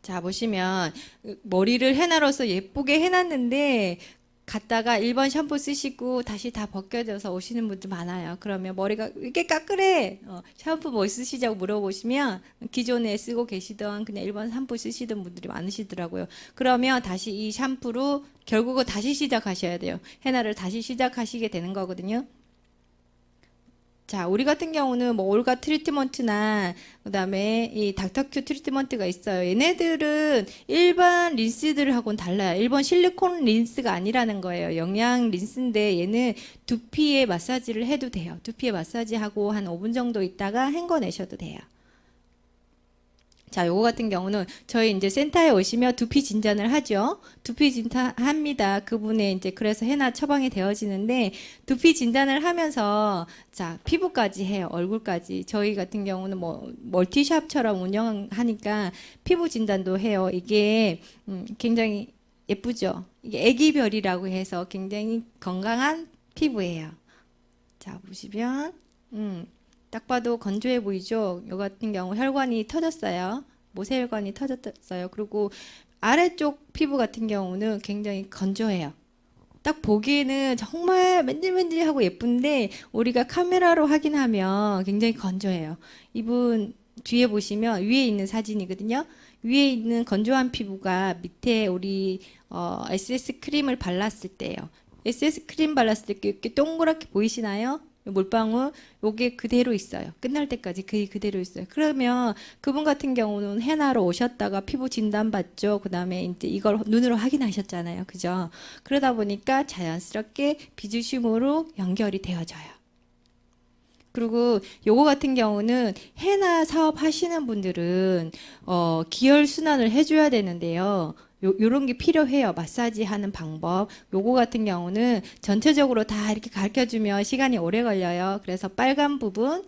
자, 보시면 머리를 해나로서 예쁘게 해놨는데 갔다가 일반 샴푸 쓰시고 다시 다 벗겨져서 오시는 분들 많아요. 그러면 머리가 왜 이렇게 까끌해? 샴푸 뭐 쓰시자고 물어보시면 기존에 쓰고 계시던 그냥 일반 샴푸 쓰시던 분들이 많으시더라고요. 그러면 다시 이 샴푸로 결국은 다시 시작하셔야 돼요. 해나를 다시 시작하시게 되는 거거든요. 자, 우리 같은 경우는 뭐 올가 트리트먼트나 그다음에 이 닥터큐 트리트먼트가 있어요. 얘네들은 일반 린스들하고는 달라요. 일본 실리콘 린스가 아니라는 거예요. 영양 린스인데 얘는 두피에 마사지를 해도 돼요. 두피에 마사지하고 한 5분 정도 있다가 헹궈내셔도 돼요. 자, 요거 같은 경우는 저희 이제 센터에 오시면 두피 진단을 하죠. 두피 진단합니다. 그분의 이제 그래서 해나 처방이 되어지는데 두피 진단을 하면서 자, 피부까지 해요. 얼굴까지. 저희 같은 경우는 뭐 멀티샵처럼 운영하니까 피부 진단도 해요. 이게 굉장히 예쁘죠. 이게 애기별이라고 해서 굉장히 건강한 피부예요. 자, 보시면 딱 봐도 건조해 보이죠? 요 같은 경우 혈관이 터졌어요. 모세혈관이 터졌어요. 그리고 아래쪽 피부 같은 경우는 굉장히 건조해요. 딱 보기에는 정말 맨질맨질하고 예쁜데 우리가 카메라로 확인하면 굉장히 건조해요. 이분 뒤에 보시면 위에 있는 사진이거든요. 위에 있는 건조한 피부가 밑에 우리 SS 크림을 발랐을 때예요. SS 크림 발랐을 때 이렇게 동그랗게 보이시나요? 물방울 요게 그대로 있어요. 끝날 때까지 그대로 있어요. 그러면 그분 같은 경우는 해나로 오셨다가 피부 진단 받죠. 그다음에 이제 이걸 눈으로 확인하셨잖아요. 그죠? 그러다 보니까 자연스럽게 비주심으로 연결이 되어져요. 그리고 요거 같은 경우는 해나 사업 하시는 분들은 기혈 순환을 해줘야 되는데요. 요런 게 필요해요. 마사지 하는 방법. 요거 같은 경우는 전체적으로 다 이렇게 가르쳐 주면 시간이 오래 걸려요. 그래서 빨간 부분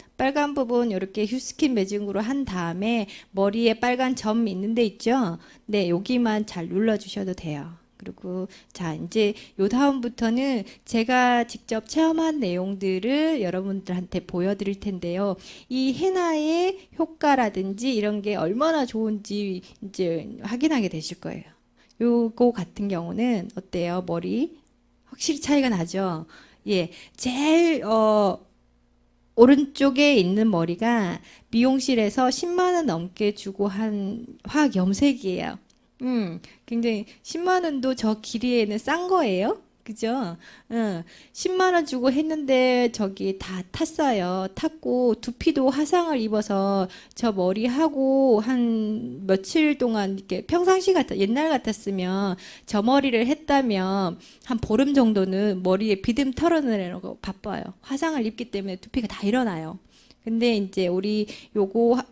이렇게 휴스킨 매직으로 한 다음에 머리에 빨간 점 있는 데 있죠? 네, 여기만 잘 눌러 주셔도 돼요. 그리고 자, 이제 요 다음부터는 제가 직접 체험한 내용들을 여러분들한테 보여드릴 텐데요. 이 헤나의 효과라든지 이런 게 얼마나 좋은지 이제 확인하게 되실 거예요. 요거 같은 경우는 어때요? 머리 확실히 차이가 나죠? 예, 제일 오른쪽에 있는 머리가 미용실에서 10만 원 넘게 주고 한 화학 염색이에요. 굉장히 10만 원도 저 길이에는 싼 거예요. 그죠? 10만 원 주고 했는데 저기 다 탔어요. 탔고 두피도 화상을 입어서 저 머리하고 한 며칠 동안 이렇게 평상시 옛날 같았으면 저 머리를 했다면 한 보름 정도는 머리에 비듬 털어내려고 바빠요. 화상을 입기 때문에 두피가 다 일어나요. 근데 이제 우리 요거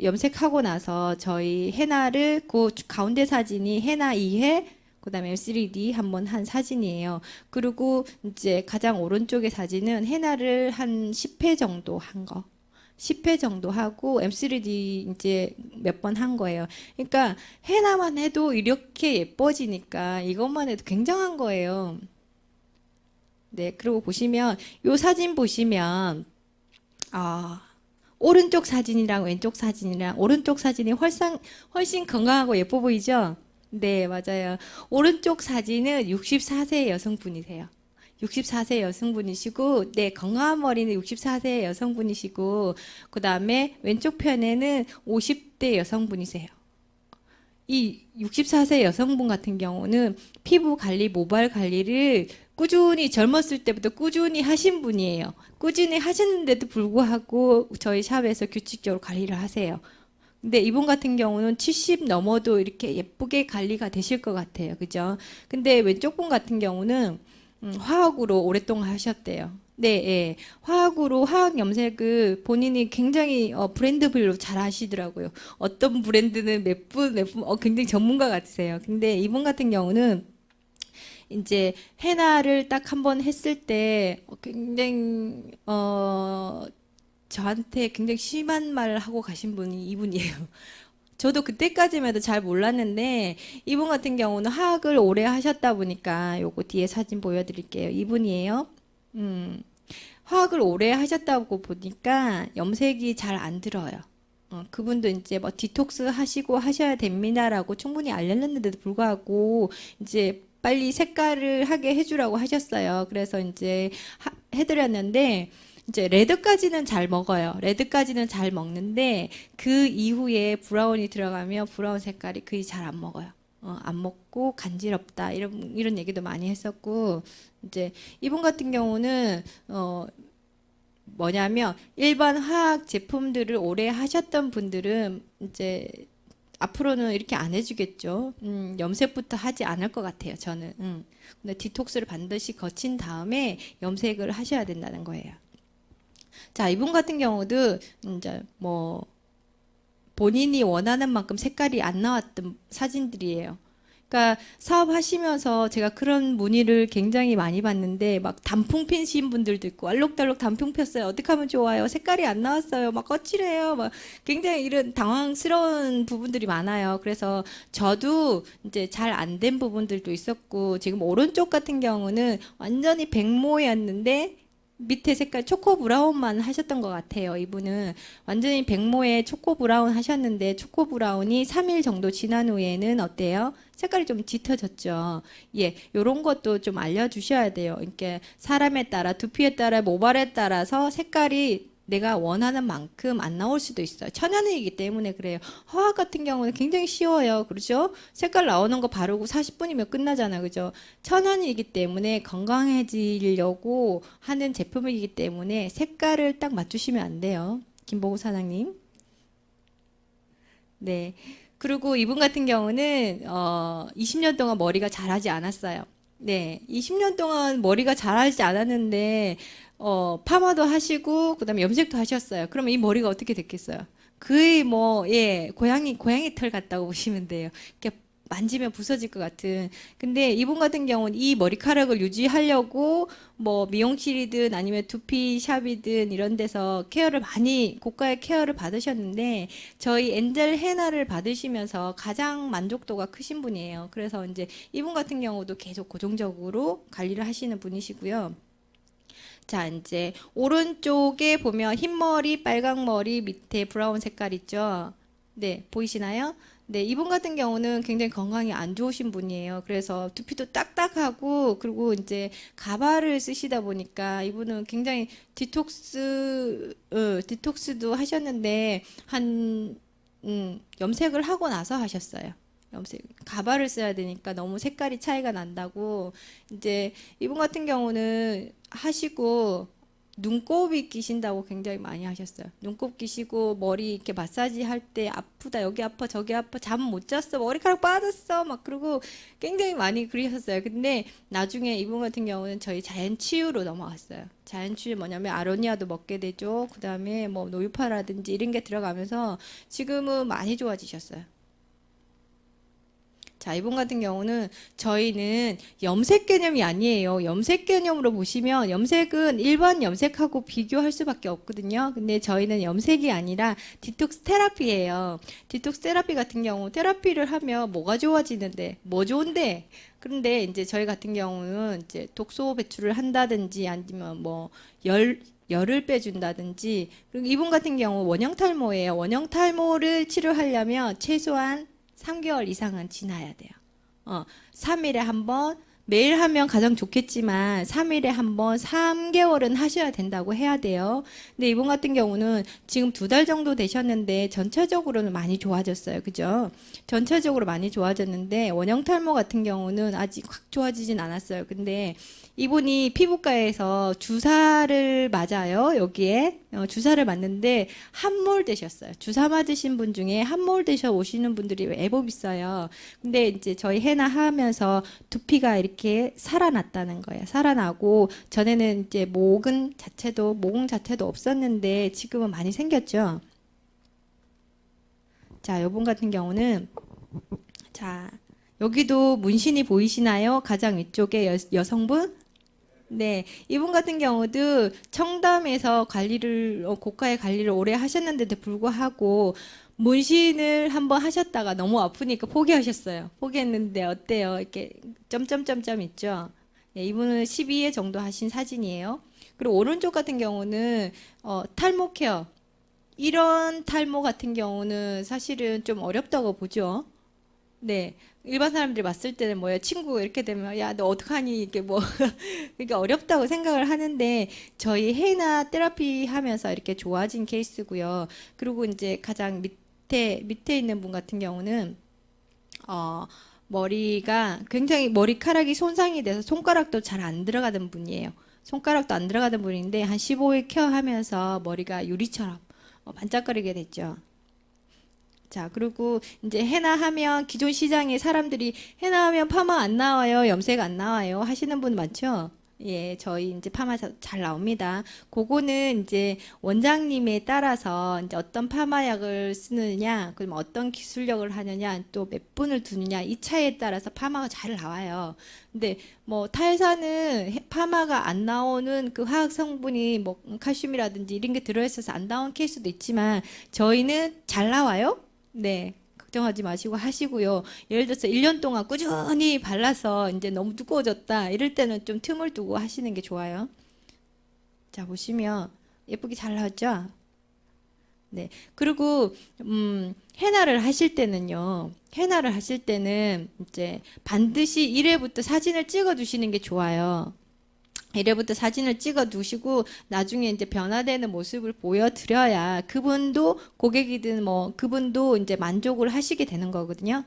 염색하고 나서 저희 헤나를 그 가운데 사진이 헤나 2회 그다음에 3D 한번 한 사진이에요. 그리고 이제 가장 오른쪽의 사진은 헤나를 한 10회 정도 한 거. 10회 정도 하고 M3D 이제 몇 번 한 거예요. 그러니까 헤나만 해도 이렇게 예뻐지니까 이것만 해도 굉장한 거예요. 네, 그리고 보시면 요 사진 보시면 오른쪽 사진이랑 왼쪽 사진이랑 오른쪽 사진이 훨씬 건강하고 예뻐 보이죠? 네, 맞아요. 오른쪽 사진은 64세 여성분이세요. 64세 여성분이시고, 네, 건강한 머리는 64세 여성분이시고, 그 다음에 왼쪽 편에는 50대 여성분이세요. 이 64세 여성분 같은 경우는 피부 관리, 모발 관리를 꾸준히 젊었을 때부터 꾸준히 하신 분이에요. 꾸준히 하시는데도 불구하고 저희 샵에서 규칙적으로 관리를 하세요. 근데 이분 같은 경우는 70 넘어도 이렇게 예쁘게 관리가 되실 것 같아요. 그죠? 근데 왼쪽 분 같은 경우는 화학으로 오랫동안 하셨대요. 네, 예. 화학으로 화학 염색을 본인이 굉장히 브랜드별로 잘 하시더라고요. 어떤 브랜드는 몇 분 굉장히 전문가 같으세요. 근데 이분 같은 경우는 이제 헤나를 딱 한 번 했을 때 굉장히 저한테 굉장히 심한 말을 하고 가신 분이 이분이에요. 저도 그때까지만 해도 잘 몰랐는데 이분 같은 경우는 화학을 오래 하셨다 보니까 요거 뒤에 사진 보여드릴게요. 이분이에요. 화학을 오래 하셨다고 보니까 염색이 잘 안 들어요. 그분도 이제 뭐 디톡스 하시고 하셔야 됩니다라고 충분히 알렸는데도 불구하고 이제 빨리 색깔을 하게 해주라고 하셨어요. 그래서 이제 해드렸는데 이제 레드까지는 잘 먹어요. 레드까지는 잘 먹는데 그 이후에 브라운이 들어가면 브라운 색깔이 거의 잘 안 먹어요. 안 먹고 간지럽다 이런 얘기도 많이 했었고 이제 이분 같은 경우는 뭐냐면 일반 화학 제품들을 오래 하셨던 분들은 이제 앞으로는 이렇게 안 해주겠죠. 염색부터 하지 않을 것 같아요, 저는. 근데 디톡스를 반드시 거친 다음에 염색을 하셔야 된다는 거예요. 자, 이분 같은 경우도 이제 뭐 본인이 원하는 만큼 색깔이 안 나왔던 사진들이에요. 그러니까 사업하시면서 제가 그런 문의를 굉장히 많이 받는데 막 단풍 피신 분들도 있고 알록달록 단풍 폈어요. 어떻게 하면 좋아요? 색깔이 안 나왔어요. 막 거칠해요. 막 굉장히 이런 당황스러운 부분들이 많아요. 그래서 저도 이제 잘 안 된 부분들도 있었고 지금 오른쪽 같은 경우는 완전히 백모였는데 밑에 색깔 초코 브라운만 하셨던 것 같아요. 이분은 완전히 백모에 초코 브라운 하셨는데 초코 브라운이 3일 정도 지난 후에는 어때요? 색깔이 좀 짙어졌죠. 예, 요런 것도 좀 알려주셔야 돼요. 이렇게 사람에 따라 두피에 따라 모발에 따라서 색깔이 내가 원하는 만큼 안 나올 수도 있어요. 천연이기 때문에 그래요. 화학 같은 경우는 굉장히 쉬워요. 그렇죠? 색깔 나오는 거 바르고 40분이면 끝나잖아요. 그죠? 천연이기 때문에 건강해지려고 하는 제품이기 때문에 색깔을 딱 맞추시면 안 돼요. 김보구 사장님. 네. 그리고 이분 같은 경우는 20년 동안 머리가 자라지 않았어요. 네. 20년 동안 머리가 자라지 않았는데 파마도 하시고 그다음에 염색도 하셨어요. 그러면 이 머리가 어떻게 됐겠어요? 거의 뭐 고양이 털 같다고 보시면 돼요. 이렇게 만지면 부서질 것 같은. 근데 이분 같은 경우는 이 머리카락을 유지하려고 뭐 미용실이든 아니면 두피샵이든 이런 데서 케어를 많이 고가의 케어를 받으셨는데 저희 엔젤 헤나를 받으시면서 가장 만족도가 크신 분이에요. 그래서 이제 이분 같은 경우도 계속 고정적으로 관리를 하시는 분이시고요. 자, 이제 오른쪽에 보면 흰머리, 빨강머리, 밑에 브라운 색깔 있죠? 네, 보이시나요? 네, 이분 같은 경우는 굉장히 건강이 안 좋으신 분이에요. 그래서 두피도 딱딱하고 그리고 이제 가발을 쓰시다 보니까 이분은 굉장히 디톡스도 하셨는데 염색을 하고 나서 하셨어요. 가발을 써야 되니까 너무 색깔이 차이가 난다고 이제 이분 같은 경우는 하시고 눈곱이 끼신다고 굉장히 많이 하셨어요. 눈곱 끼시고 머리 이렇게 마사지 할 때 아프다 여기 아파 저기 아파 잠 못 잤어 머리카락 빠졌어 막 그러고 굉장히 많이 그러셨어요. 근데 나중에 이분 같은 경우는 저희 자연 치유로 넘어갔어요. 자연 치유 뭐냐면 아로니아도 먹게 되죠. 그다음에 뭐 노유파라든지 이런 게 들어가면서 지금은 많이 좋아지셨어요. 자, 이분 같은 경우는 저희는 염색 개념이 아니에요. 염색 개념으로 보시면 염색은 일반 염색하고 비교할 수밖에 없거든요. 근데 저희는 염색이 아니라 디톡스 테라피예요. 디톡스 테라피 같은 경우 테라피를 하면 뭐가 좋아지는데 뭐 좋은데 그런데 이제 저희 같은 경우는 이제 독소 배출을 한다든지 아니면 뭐 열을 빼준다든지 그리고 이분 같은 경우 원형 탈모예요. 원형 탈모를 치료하려면 최소한 3개월 이상은 지나야 돼요. 3일에 한 번, 매일 하면 가장 좋겠지만 3일에 한 번, 3개월은 하셔야 된다고 해야 돼요. 근데 이분 같은 경우는 지금 2달 정도 되셨는데 전체적으로는 많이 좋아졌어요. 그죠? 전체적으로 많이 좋아졌는데 원형 탈모 같은 경우는 아직 확 좋아지진 않았어요. 근데 이분이 피부과에서 주사를 맞아요. 여기에 주사를 맞는데 함몰되셨어요. 주사 맞으신 분 중에 함몰되셔 오시는 분들이 애법 있어요. 근데 이제 저희 헤나 하면서 두피가 이렇게 살아났다는 거예요. 살아나고 전에는 이제 모공 자체도 없었는데 지금은 많이 생겼죠. 자, 이분 같은 경우는 자 여기도 문신이 보이시나요? 가장 위쪽에 여성분? 네, 이분 같은 경우도 청담에서 고가의 관리를 오래 하셨는데도 불구하고 문신을 한번 하셨다가 너무 아프니까 포기하셨어요. 포기했는데 어때요? 이렇게 점점점점 있죠? 네, 이분은 12회 정도 하신 사진이에요. 그리고 오른쪽 같은 경우는 탈모 케어. 이런 탈모 같은 경우는 사실은 좀 어렵다고 보죠. 네. 일반 사람들이 봤을 때는 뭐야 친구가 이렇게 되면 야 너 어떡하니 이게 뭐 그러니까 어렵다고 생각을 하는데 저희 헤나 테라피 하면서 이렇게 좋아진 케이스고요. 그리고 이제 가장 밑에 있는 분 같은 경우는 머리가 굉장히 머리카락이 손상이 돼서 손가락도 잘 안 들어가던 분이에요. 손가락도 안 들어가는 분인데 한 15일 케어 하면서 머리가 유리처럼 반짝거리게 됐죠. 자, 그리고 이제 해나 하면 기존 시장에 사람들이 해나 하면 파마 안 나와요, 염색 안 나와요 하시는 분 많죠? 예, 저희 이제 파마 잘 나옵니다. 그거는 이제 원장님에 따라서 이제 어떤 파마약을 쓰느냐, 그럼 어떤 기술력을 하느냐, 또 몇 분을 두느냐 이 차이에 따라서 파마가 잘 나와요. 근데 뭐 탈사는 파마가 안 나오는 그 화학 성분이 뭐 칼슘이라든지 이런 게 들어있어서 안 나온 케이스도 있지만 저희는 잘 나와요. 네. 걱정하지 마시고 하시고요. 예를 들어서 1년 동안 꾸준히 발라서 이제 너무 두꺼워졌다. 이럴 때는 좀 틈을 두고 하시는 게 좋아요. 자, 보시면 예쁘게 잘 나왔죠? 네. 그리고 헤나를 하실 때는요. 헤나를 하실 때는 이제 반드시 1회부터 사진을 찍어 두시는 게 좋아요. 1회부터 사진을 찍어 두시고 나중에 이제 변화되는 모습을 보여드려야 그분도 고객이든 뭐 그분도 이제 만족을 하시게 되는 거거든요.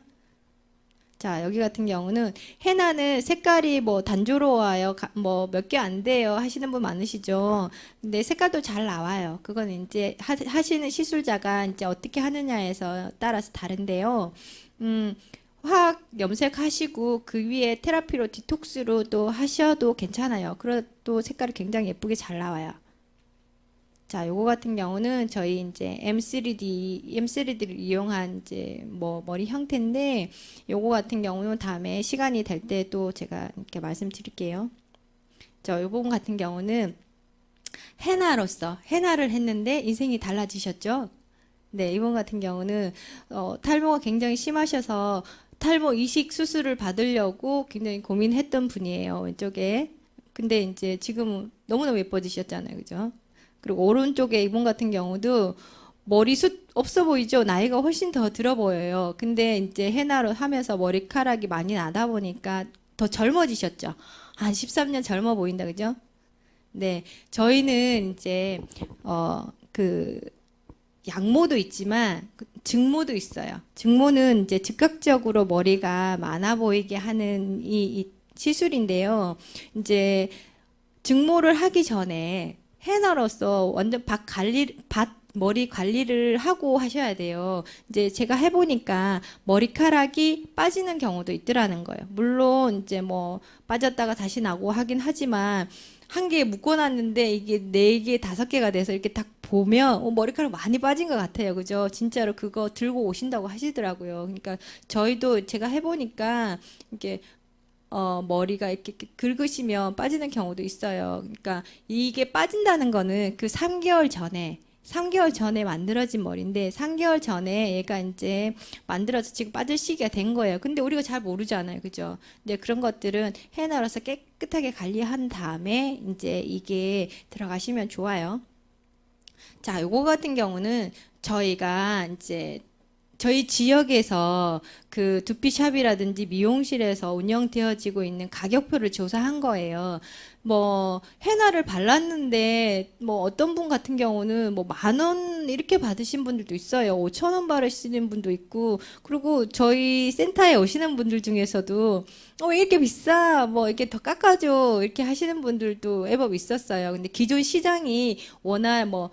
자, 여기 같은 경우는 헤나는 색깔이 뭐 단조로워요. 뭐 몇 개 안 돼요. 하시는 분 많으시죠. 근데 색깔도 잘 나와요. 그건 이제 하시는 시술자가 이제 어떻게 하느냐에서 따라서 다른데요. 화학 염색하시고 그 위에 테라피로 디톡스로 또 하셔도 괜찮아요. 그래도 색깔이 굉장히 예쁘게 잘 나와요. 자, 요거 같은 경우는 저희 이제 M3D를 이용한 이제 뭐 머리 형태인데 요거 같은 경우는 다음에 시간이 될 때 또 제가 이렇게 말씀드릴게요. 자, 요 부분 같은 경우는 헤나로서 헤나를 했는데 인생이 달라지셨죠? 네, 이분 같은 경우는 탈모가 굉장히 심하셔서 탈모 이식 수술을 받으려고 굉장히 고민했던 분이에요, 왼쪽에. 근데 이제 지금 너무너무 예뻐지셨잖아요, 그죠? 그리고 오른쪽에 이분 같은 경우도 머리숱 없어 보이죠? 나이가 훨씬 더 들어 보여요. 근데 이제 헤나로 하면서 머리카락이 많이 나다 보니까 더 젊어지셨죠? 한 13년 젊어 보인다, 그죠? 네, 저희는 이제 그 양모도 있지만 증모도 있어요. 증모는 이제 즉각적으로 머리가 많아 보이게 하는 이 시술인데요. 이제 증모를 하기 전에 헤나로서 완전 머리 관리를 하고 하셔야 돼요. 이제 제가 해보니까 머리카락이 빠지는 경우도 있더라는 거예요. 물론 이제 뭐 빠졌다가 다시 나고 하긴 하지만 한 개에 묶어놨는데 이게 4개, 5개가 돼서 이렇게 딱 보면 머리카락 많이 빠진 것 같아요. 그죠? 진짜로 그거 들고 오신다고 하시더라고요. 그러니까 저희도 제가 해보니까 이렇게 머리가 이렇게 긁으시면 빠지는 경우도 있어요. 그러니까 이게 빠진다는 거는 그 3개월 전에 만들어진 머리인데 3개월 전에 얘가 이제 만들어서 지금 빠질 시기가 된 거예요. 근데 우리가 잘 모르잖아요. 그죠? 근데 그런 것들은 헤나로서 깨끗하게 관리한 다음에 이제 이게 들어가시면 좋아요. 자, 요거 같은 경우는 저희가 이제 저희 지역에서 그 두피샵이라든지 미용실에서 운영되어지고 있는 가격표를 조사한 거예요. 뭐 헤나를 발랐는데 뭐 어떤 분 같은 경우는 뭐 10,000원 이렇게 받으신 분들도 있어요. 5,000원 받으시는 분도 있고, 그리고 저희 센터에 오시는 분들 중에서도 왜 이렇게 비싸? 뭐 이렇게 더 깎아줘 이렇게 하시는 분들도 애법 있었어요. 근데 기존 시장이 워낙 뭐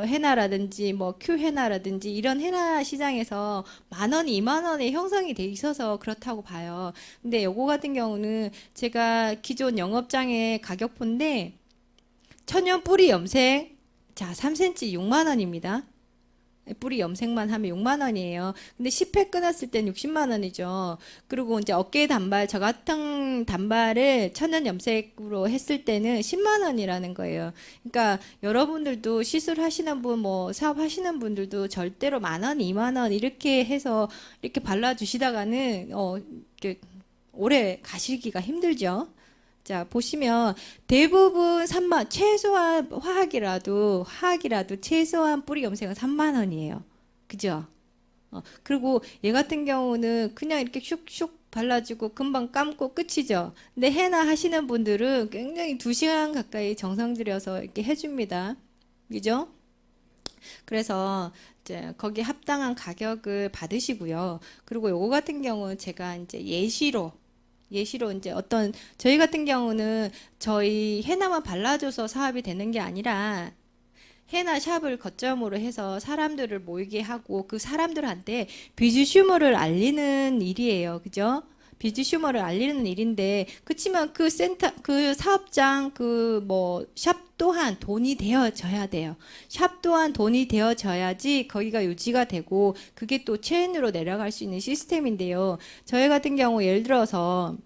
헤나라든지 뭐 큐 헤나라든지 이런 헤나 시장에서 10,000원, 20,000원에 형성이 돼 있어서 그렇다고 봐요. 근데 요거 같은 경우는 제가 기존 영업장의 가격표인데 천연 뿌리 염색, 자 3cm 60,000원입니다. 뿌리 염색만 하면 60,000원이에요. 근데 10회 끊었을 땐 60,000원이죠. 그리고 이제 어깨 단발, 저 같은 단발을 천연 염색으로 했을 때는 10,000원이라는 거예요. 그러니까 여러분들도 시술하시는 분, 뭐 사업하시는 분들도 절대로 10,000원, 20,000원 이렇게 해서 이렇게 발라주시다가는 이렇게 오래 가시기가 힘들죠. 자, 보시면 대부분 3만, 최소한 화학이라도 최소한 뿌리 염색은 30,000원이에요. 그죠? 그리고 얘 같은 경우는 그냥 이렇게 슉슉 발라주고 금방 감고 끝이죠. 근데 헤나 하시는 분들은 굉장히 2시간 가까이 정성 들여서 이렇게 해줍니다. 그죠? 그래서 이제 거기 합당한 가격을 받으시고요. 그리고 요거 같은 경우는 제가 이제 예시로 예시로 이제 어떤 저희 같은 경우는 저희 해나만 발라줘서 사업이 되는 게 아니라 해나 샵을 거점으로 해서 사람들을 모이게 하고 그 사람들한테 비주슈머를 알리는 일이에요. 그죠? 비주슈머를 알리는 일인데 그렇지만 그 센터 그 사업장 그 뭐 샵 또한 돈이 되어져야 돼요. 샵 또한 돈이 되어져야지 거기가 유지가 되고 그게 또 체인으로 내려갈 수 있는 시스템인데요. 저희 같은 경우 예를 들어서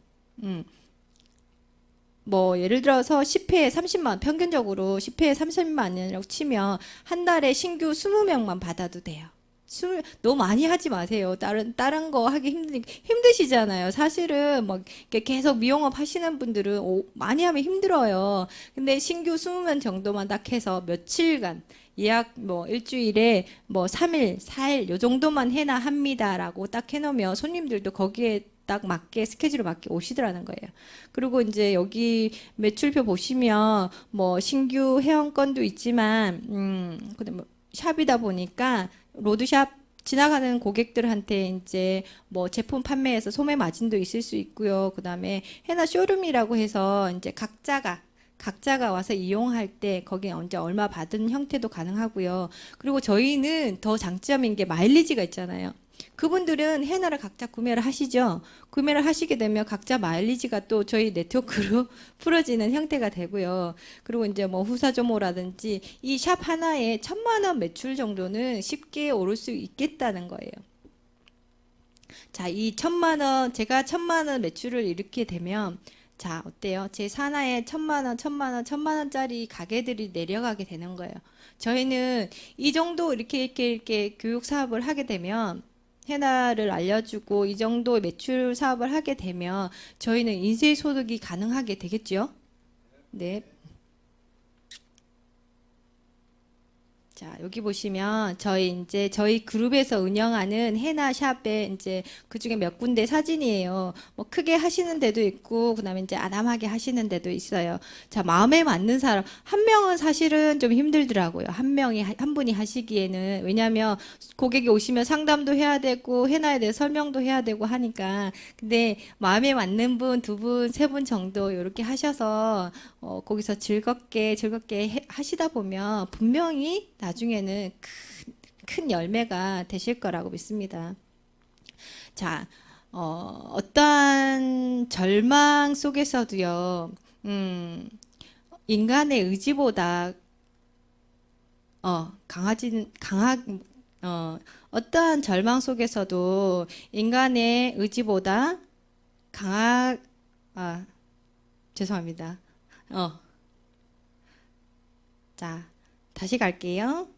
뭐 예를 들어서 10회에 30만 평균적으로 10회에 30만 원이라고 치면 한 달에 신규 20명만 받아도 돼요. 너무 많이 하지 마세요. 다른 거 하기 힘드시잖아요. 사실은 막 이렇게 계속 미용업 하시는 분들은 많이 하면 힘들어요. 근데 신규 20명 정도만 딱 해서 며칠간 예약 뭐 일주일에 뭐 3일, 4일 요 정도만 해나 합니다라고 딱 해놓으면 손님들도 거기에 딱 맞게 스케줄에 맞게 오시더라는 거예요. 그리고 이제 여기 매출표 보시면 뭐 신규 회원권도 있지만 그다음에 샵이다 보니까 로드샵 지나가는 고객들한테 이제 뭐 제품 판매에서 소매 마진도 있을 수 있고요. 그다음에 해나 쇼룸이라고 해서 이제 각자가 와서 이용할 때 거기에 언제 얼마 받은 형태도 가능하고요. 그리고 저희는 더 장점인 게 마일리지가 있잖아요. 그분들은 해나를 각자 구매를 하시죠. 구매를 하시게 되면 각자 마일리지가 또 저희 네트워크로 풀어지는 형태가 되고요. 그리고 이제 뭐 후사조모라든지 이 샵 하나에 1,000만 원 매출 정도는 쉽게 오를 수 있겠다는 거예요. 자, 이 1,000만 원, 제가 1,000만 원 매출을 이렇게 되면 자, 어때요? 제 산하에 1,000만 원, 1,000만 원, 1,000만 원짜리 가게들이 내려가게 되는 거예요. 저희는 이 정도 이렇게 교육 사업을 하게 되면 해나를 알려주고 이 정도 매출 사업을 하게 되면 저희는 인세 소득이 가능하게 되겠죠? 네. 자, 여기 보시면 저희 그룹에서 운영하는 해나 샵에 이제 그중에 몇 군데 사진이에요. 뭐 크게 하시는 데도 있고 그다음에 이제 아담하게 하시는 데도 있어요. 자, 마음에 맞는 사람 한 명은 사실은 좀 힘들더라고요. 한 분이 하시기에는 왜냐하면 고객이 오시면 상담도 해야 되고 해나에 대해 설명도 해야 되고 하니까 근데 마음에 맞는 분, 두 분, 세 분 정도 이렇게 하셔서 거기서 즐겁게 하시다 보면 분명히 나중에는 큰 열매가 되실 거라고 믿습니다. 자, 어떠한 절망 속에서도요, 인간의 의지보다 어떠한 절망 속에서도 인간의 의지보다 죄송합니다. 자, 다시 갈게요.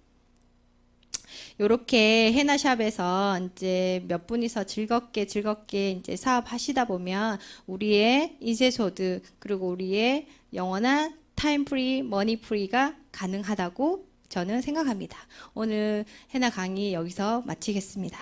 요렇게 해나샵에서 이제 몇 분이서 즐겁게 이제 사업하시다 보면 우리의 인쇄소득 그리고 우리의 영원한 타임 프리, 머니 프리가 가능하다고 저는 생각합니다. 오늘 해나 강의 여기서 마치겠습니다.